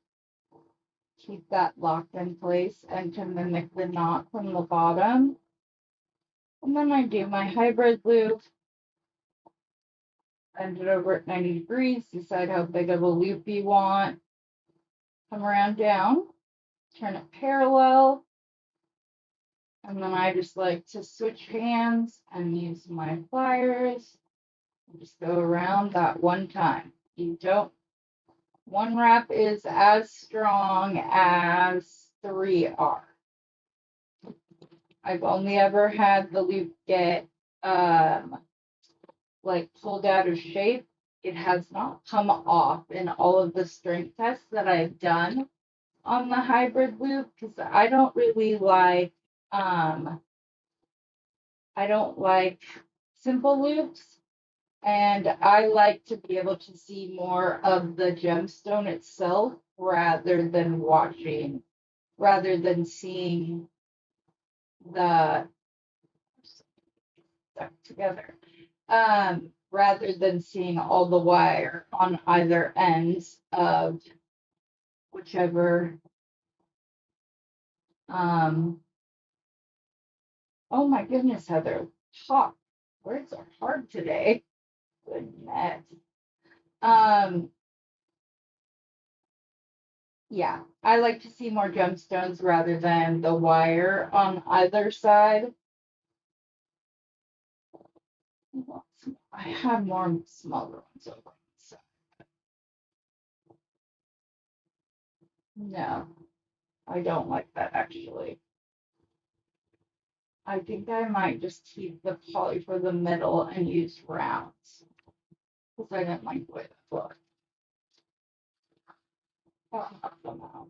keep that locked in place and to mimic the knot from the bottom. And then I do my hybrid loop, bend it over at 90 degrees, decide how big of a loop you want, come around down, turn it parallel, and then I just like to switch hands and use my pliers. Just go around that one time. You don't, one wrap is as strong as three are. I've only ever had the loop get like pulled out of shape. It has not come off in all of the strength tests that I've done on the hybrid loop because I don't like simple loops, and I like to be able to see more of the gemstone itself rather than seeing the stuck together. Rather than seeing all the wire on either ends of whichever. Um, oh my goodness, Heather, talk. Words are hard today. Goodness. Um, yeah, I like to see more gemstones rather than the wire on either side. I have more smaller ones over. So no, I don't like that actually. I think I might just keep the poly for the middle and use rounds because I didn't like the way that looked. I'll knock them out.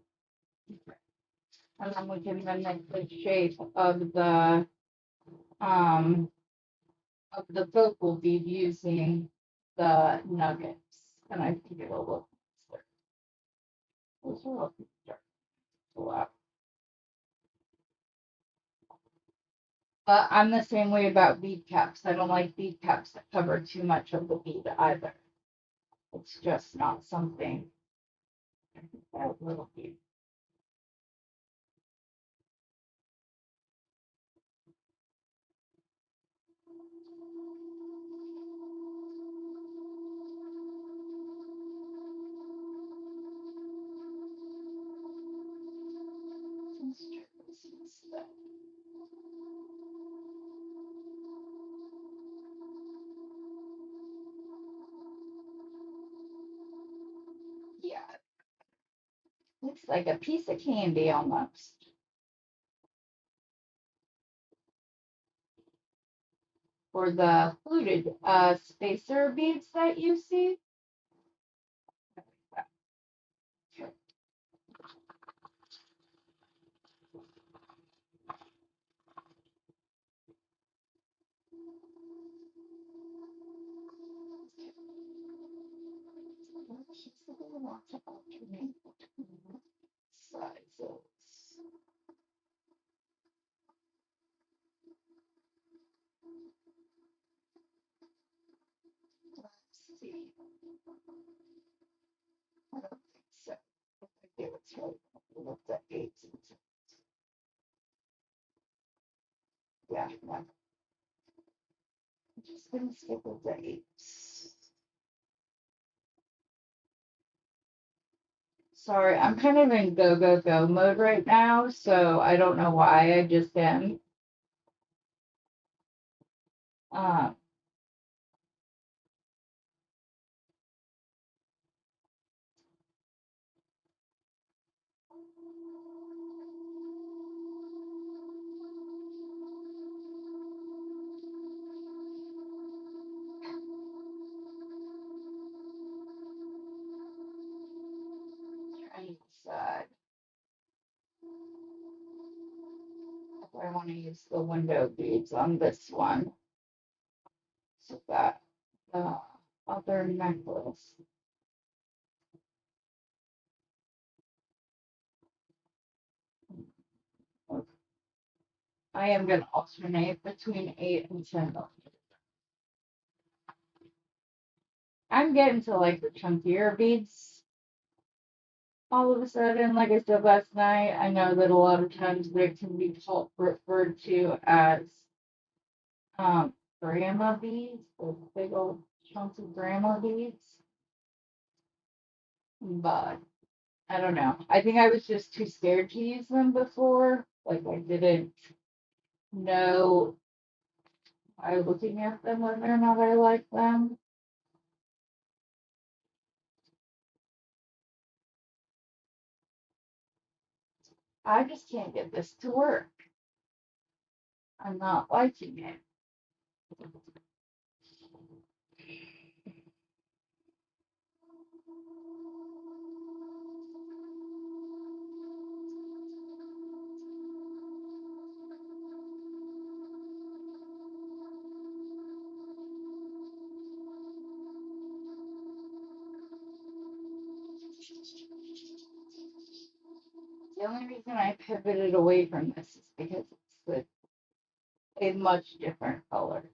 And then we can mimic the shape um of the vocal bead using the nuggets. And I think it'll look nicer. Those are all dark to left. But I'm the same way about bead caps. I don't like bead caps that cover too much of the bead either. It's just not something. That little bead. Let's try this instead. Yeah, looks like a piece of candy almost. For the fluted spacer beads that you see. Sizes. Let's see. I don't think so. I think it's right. Looked at 8. Yeah, no. I'm just gonna skip with the 8. Sorry, I'm kind of in go go go mode right now, so I don't know why I just am. Um, trying to decide if I want to use the window beads on this one. So that the other necklace. I am going to alternate between 8 and 10 millimeters. I'm getting to like the chunkier beads all of a sudden. Like I said last night, I know that a lot of times they can be referred to as um, grandma beads, those big old chunky grandma beads. But I don't know. I think I was just too scared to use them before. Like I didn't know by looking at them whether or not I like them. I just can't get this to work. I'm not liking it. The only reason I pivoted away from this is because it's a much different color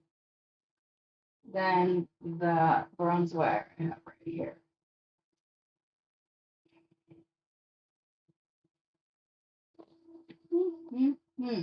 than the bronze wire I have right here. Mm-hmm.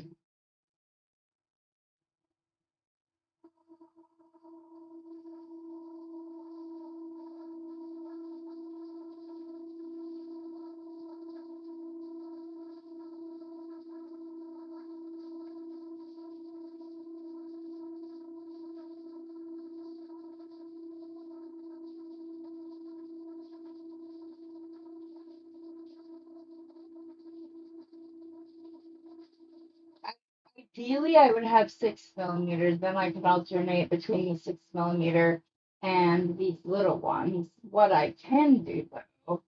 Ideally, I would have 6 millimeters. Then I could alternate between the 6 millimeter and these little ones. What I can do though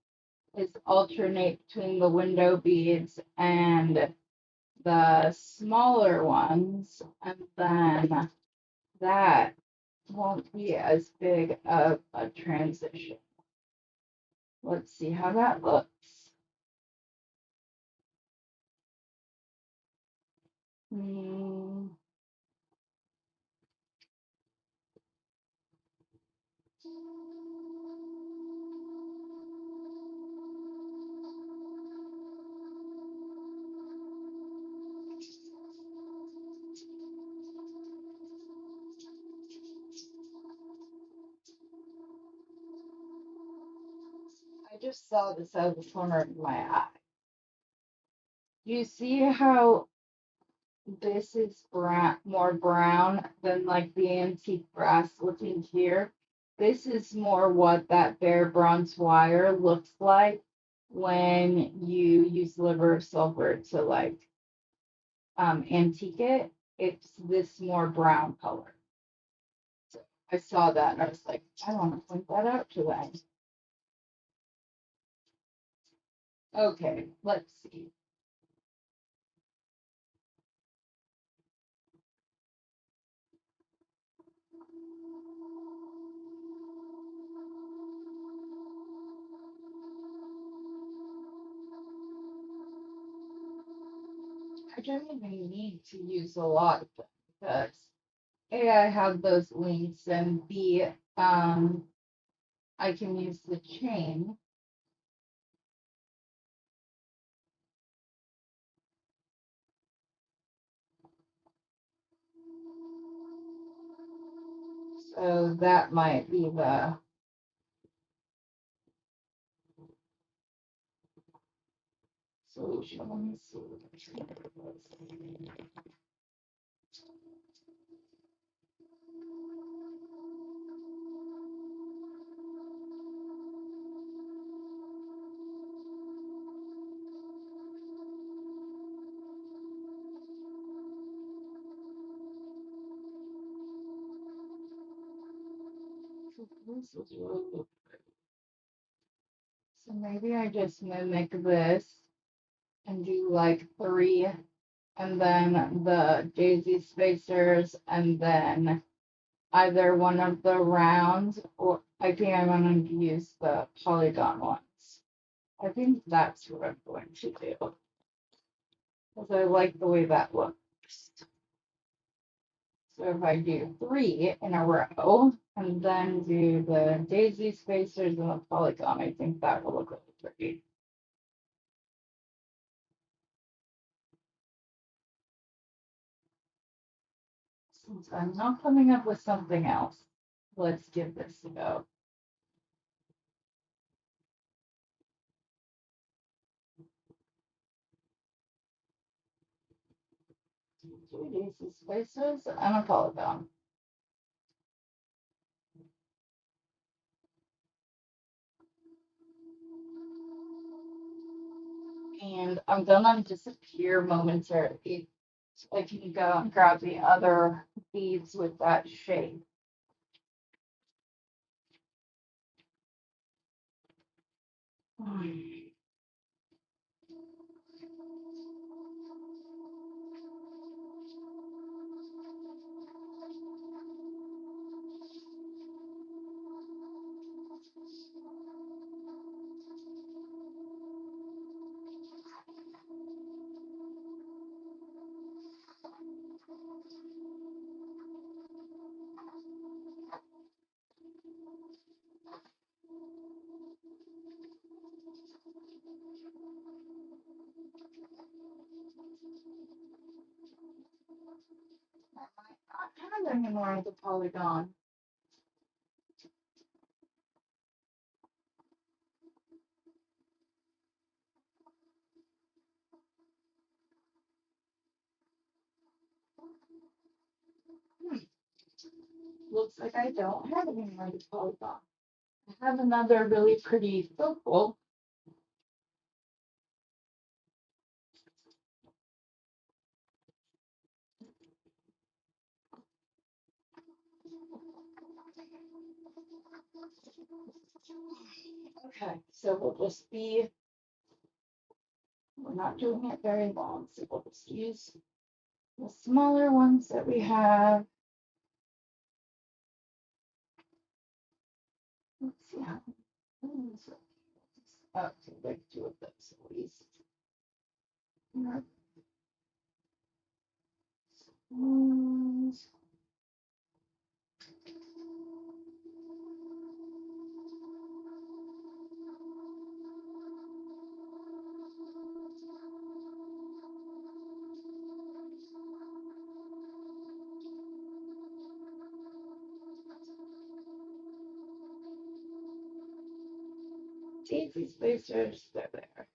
is alternate between the window beads and the smaller ones, and then that won't be as big of a transition. Let's see how that looks. Hmm. I just saw this out of the corner of my eye. Do you see how this is more brown than like the antique brass looking here? This is more what that bare bronze wire looks like when you use liver of silver to like antique it. It's this more brown color. So I saw that and I was like, I want to point that out to them. Okay, let's see. I don't even need to use a lot of them because A, I have those links, and B, I can use the chain. So that might be the solution. Let me see. This is really good. So maybe I just mimic this and do like 3, and then the daisy spacers, and then either one of the rounds, or I think I'm going to use the polygon ones. I think that's what I'm going to do because I like the way that looks. So if I do 3 in a row and then do the daisy spacers and the polygon, I think that will look really pretty. Since I'm not coming up with something else, let's give this a go. Two daisy spacers and a polygon. And I'm gonna disappear momentarily. So I can go and grab the other beads with that shape. Not have any more of the polygon. Looks like I don't have any more of the polygon. I have another really pretty focal. Okay, so we'll just be, we're not doing it very long, so we'll just use the smaller ones that we have. Let's see how. Oh, so like 2 of those at least. Daisy spacers, they're there.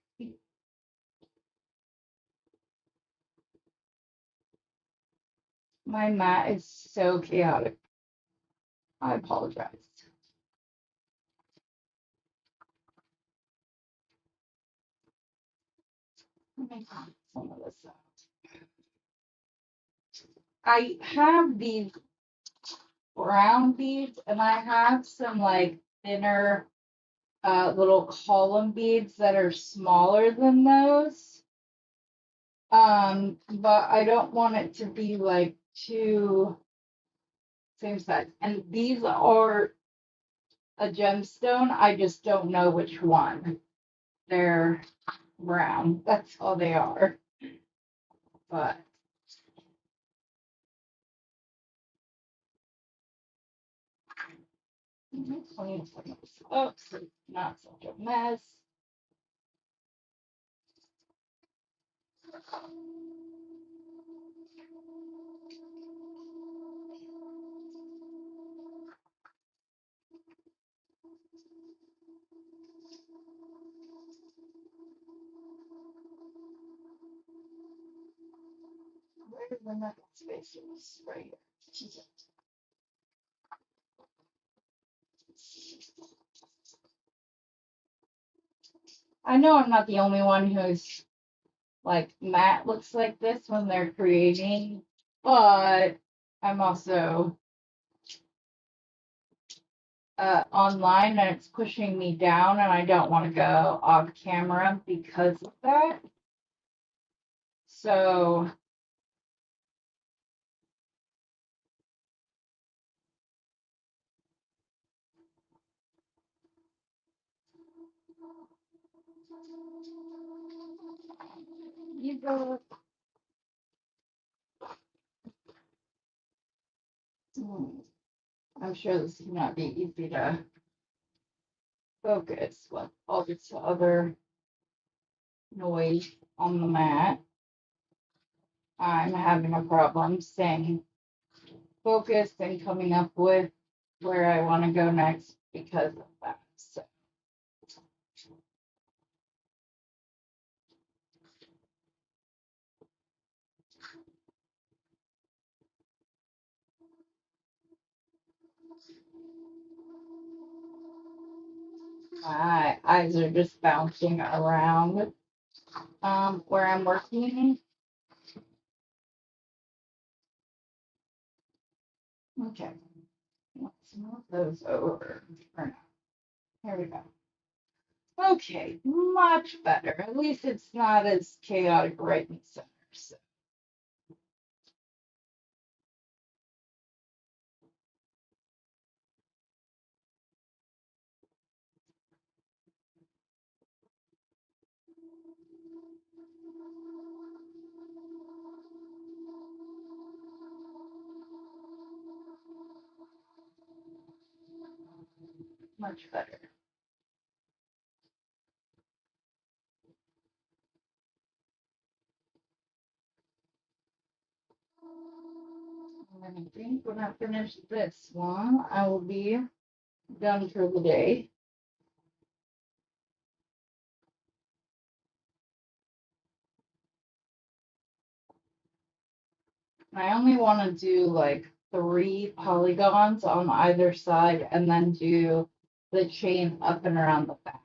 My mat is so chaotic. I apologize. Let me find some of this out. I have these brown beads and I have some like thinner little column beads that are smaller than those. But I don't want it to be like too same size. And these are a gemstone. I just don't know which one. They're brown. That's all they are. But clean this up so it's not such a mess. Where's the knuckle spacers? Right here. I know I'm not the only one who's like Matt looks like this when they're creating, but I'm also online and it's pushing me down and I don't want to go off camera because of that. So you go. I'm sure this cannot be easy to focus with all this other noise on the mat. I'm having a problem staying focused and coming up with where I want to go next because of that. So my eyes are just bouncing around where I'm working. Okay, let's move those over for now. Here we go. Okay, much better. At least it's not as chaotic right in the center. So much better. And I think when I finish this one, I will be done for the day. I only want to do like 3 polygons on either side and then do the chain up and around the back.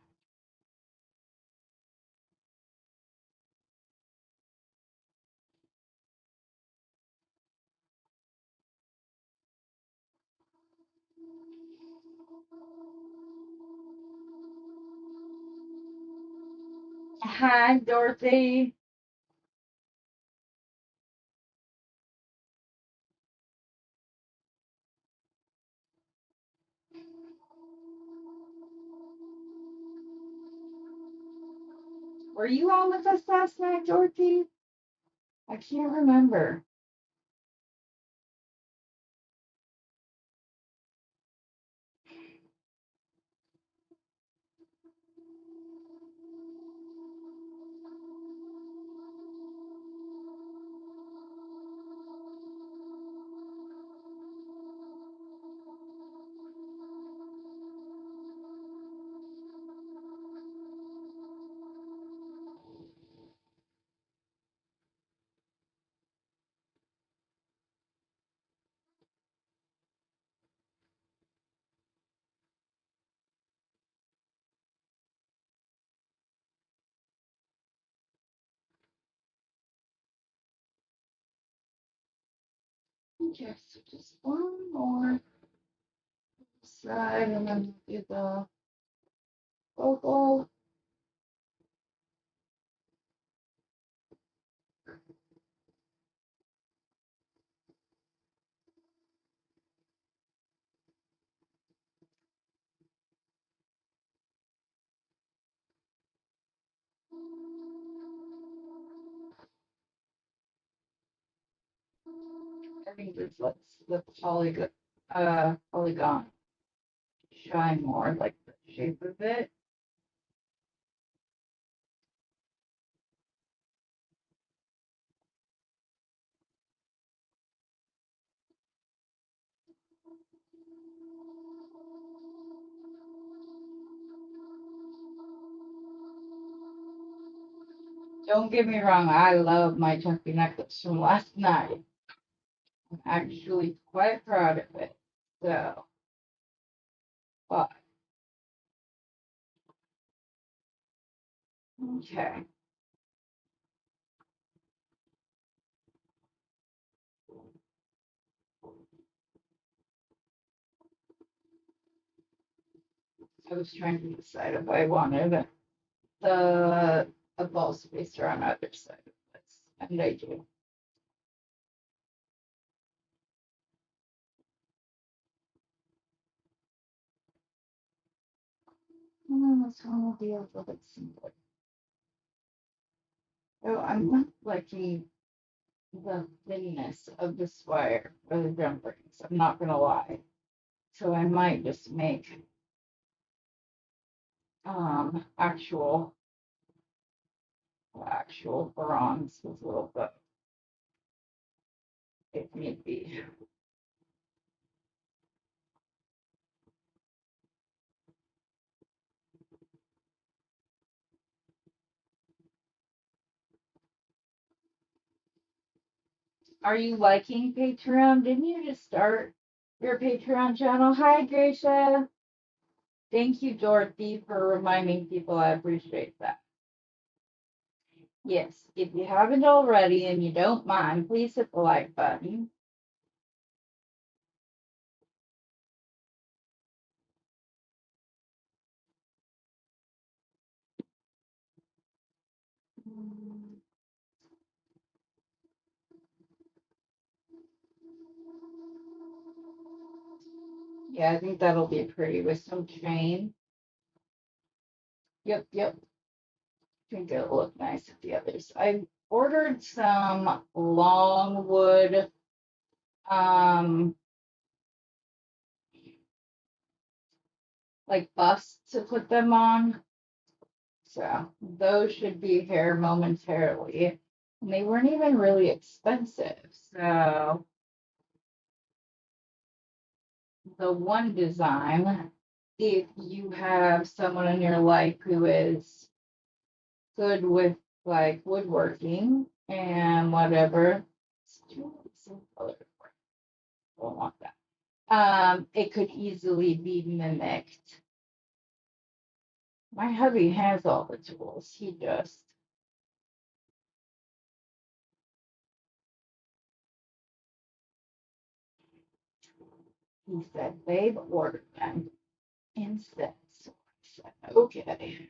Hi, Dorothy. Were you on with us last night, Dorothy? I can't remember. Okay, so just one more side and then do the vocal. I think this lets the polygon shine more, like the shape of it. Don't get me wrong, I love my chunky necklace from last night. I'm actually quite proud of it. So, but okay. I was trying to decide if I wanted the a ball spacer on either side of this, and I do. This one will be a little bit simpler. Oh, I'm not liking the thinness of this wire for the drum rings. I'm not gonna lie. So I might just make actual bronze with a little bit if need be. Are you liking Patreon? Didn't you just start your Patreon channel? Hi, Gracia. Thank you, Dorothy, for reminding people. I appreciate that. Yes, if you haven't already and you don't mind, please hit the like button. Yeah, I think that'll be pretty with some chain. Yep, yep. I think it'll look nice with the others. I ordered some longwood um like busts to put them on. So those should be here momentarily. And they weren't even really expensive. So the one design, if you have someone in your life who is good with like woodworking and whatever, don't want that. It could easily be mimicked. My hubby has all the tools. He said they've ordered them instead. So I said, okay.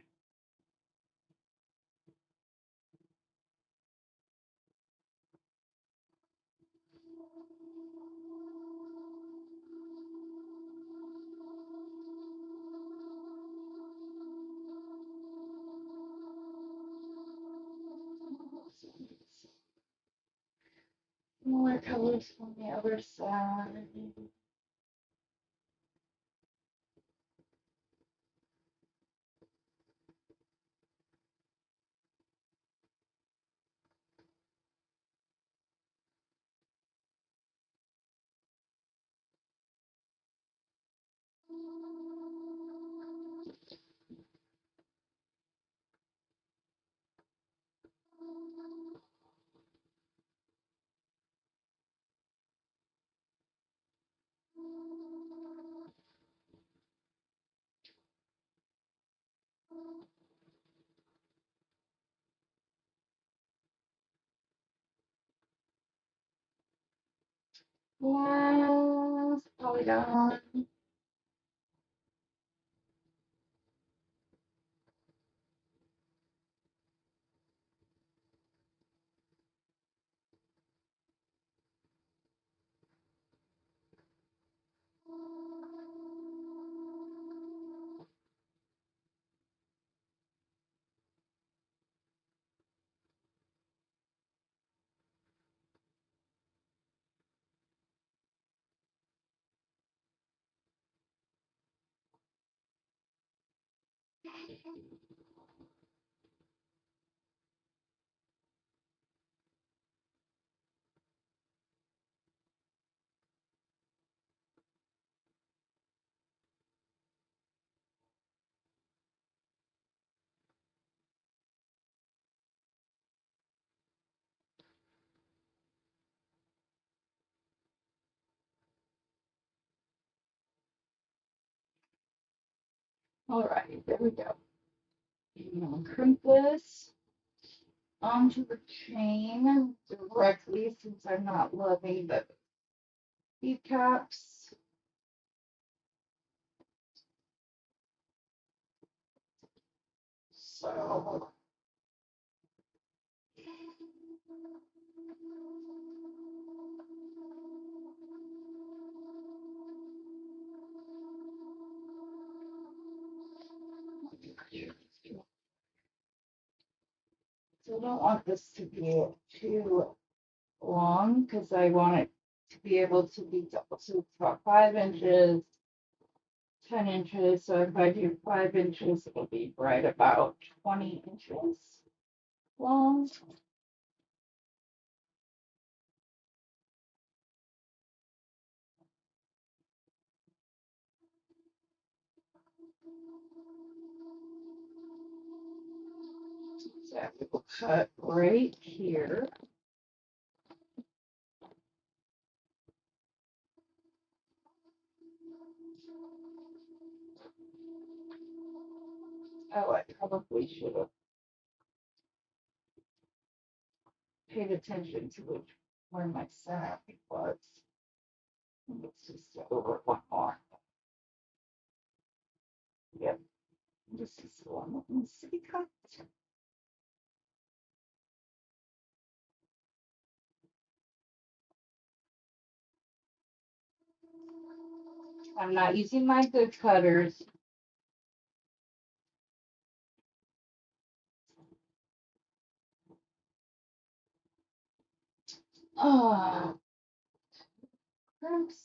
More colors from the other side. Yes, polygon. All right, there we go. I'm gonna crimp this onto the chain directly since I'm not loving the bead caps. So I don't want this to be too long because I want it to be able to be double. So it's about 5 inches, 10 inches. So if I do 5 inches, it'll be right about 20 inches long. So I will cut right here. Oh, I probably should have paid attention to where my center was. Let's just go over one more. Yep, this is the one that needs to be cut. I'm not using my good cutters. Oh, gross.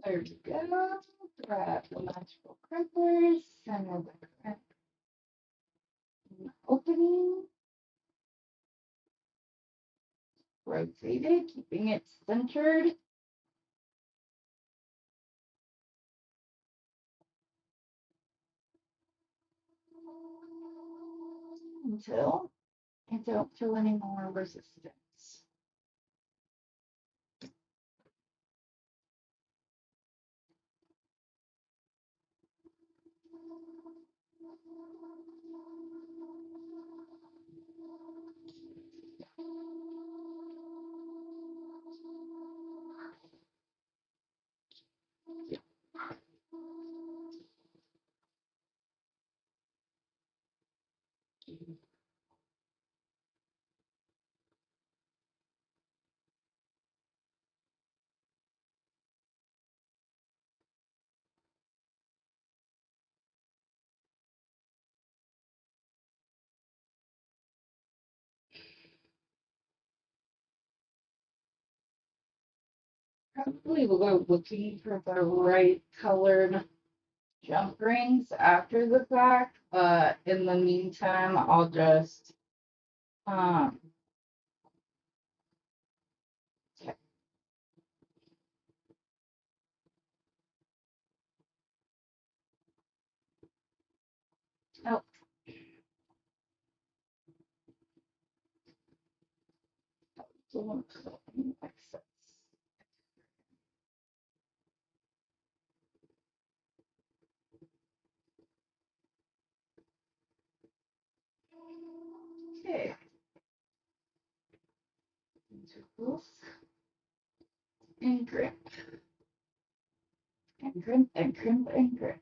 There we go. Grab the magical crimpers, center the crimp in the opening, rotate it, keeping it centered. Until I don't feel any more resistance. Probably will go looking for the right colored jump rings after the fact, but in the meantime, I'll just um okay. Oh, don't put any excess. Okay. Intervals and grip and crimp and crimp and grip.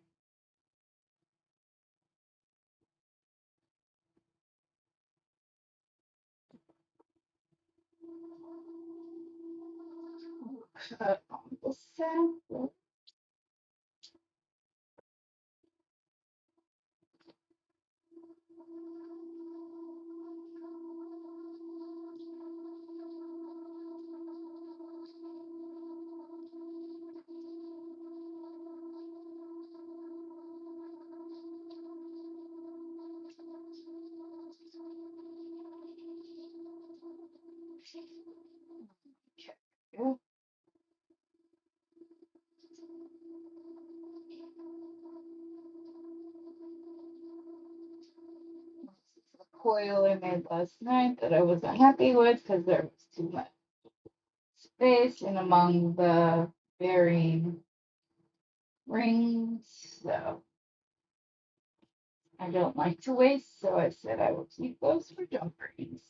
Cut on the sample. Okay. The coil I made last night that I wasn't happy with because there was too much space in among the bearing rings. So I don't like to waste, so I said I will keep those for jump rings.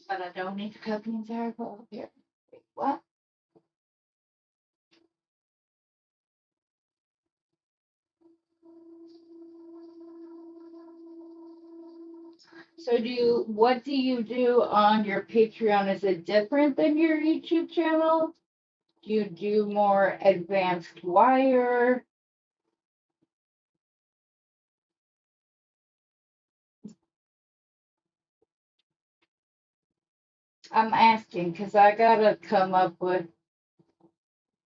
But I don't need to cut the entire bowl here. Wait, what? So what do you do on your Patreon? Is it different than your YouTube channel? Do you do more advanced wire? I'm asking because I gotta come up with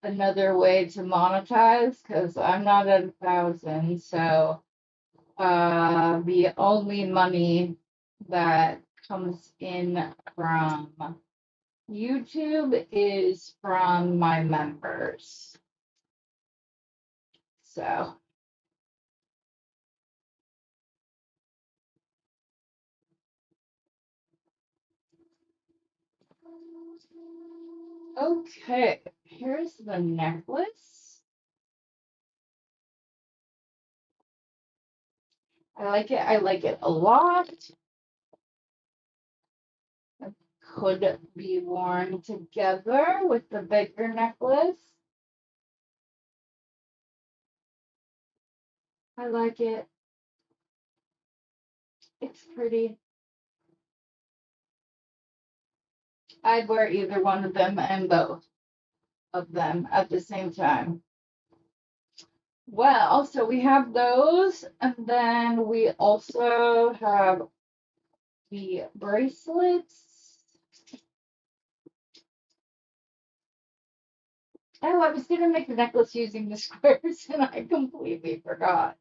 another way to monetize because I'm not at 1,000. So the only money that comes in from YouTube is from my members. So okay, here's the necklace. I like it. I like it a lot. It could be worn together with the bigger necklace. I like it. It's pretty. I'd wear either one of them and both of them at the same time. Well, so we have those, and then we also have the bracelets. Oh, I was gonna make the necklace using the squares and I completely forgot.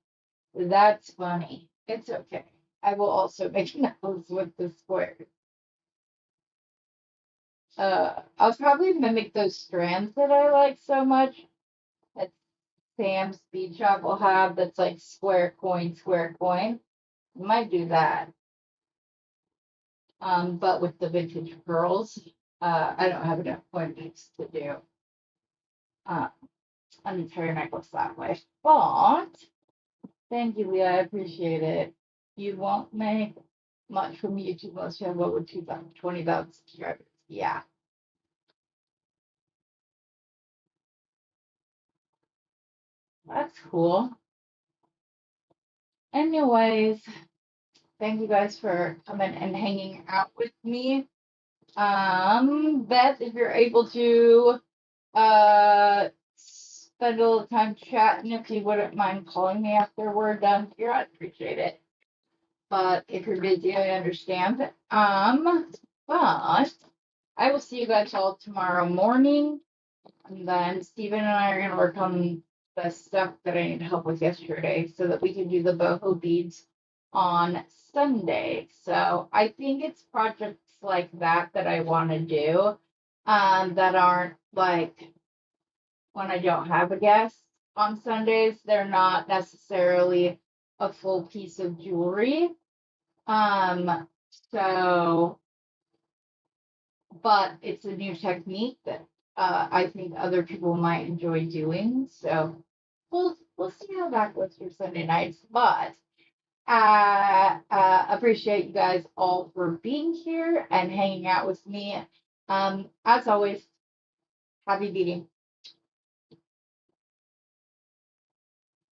That's funny. It's okay. I will also make a necklace with the squares. I'll probably mimic those strands that I like so much that Sam's Speed Shop will have that's like square coin, square coin. Might do that. But with the vintage pearls, I don't have enough coin beads to do an entire necklace that way. But thank you, Leah. I appreciate it. You won't make much from YouTube unless you have over 20,000 subscribers. Yeah, that's cool. Anyways, thank you guys for coming and hanging out with me. Beth, if you're able to spend a little time chatting, if you wouldn't mind calling me after we're done here, I'd appreciate it. But if you're busy, I understand. But I will see you guys all tomorrow morning. And then Steven and I are going to work on the stuff that I need help with yesterday so that we can do the boho beads on Sunday. So I think it's projects like that that I want to do that aren't like when I don't have a guest on Sundays. They're not necessarily a full piece of jewelry. So, but it's a new technique that I think other people might enjoy doing. So we'll see how that goes for Sunday nights. But I appreciate you guys all for being here and hanging out with me. As always, happy beading.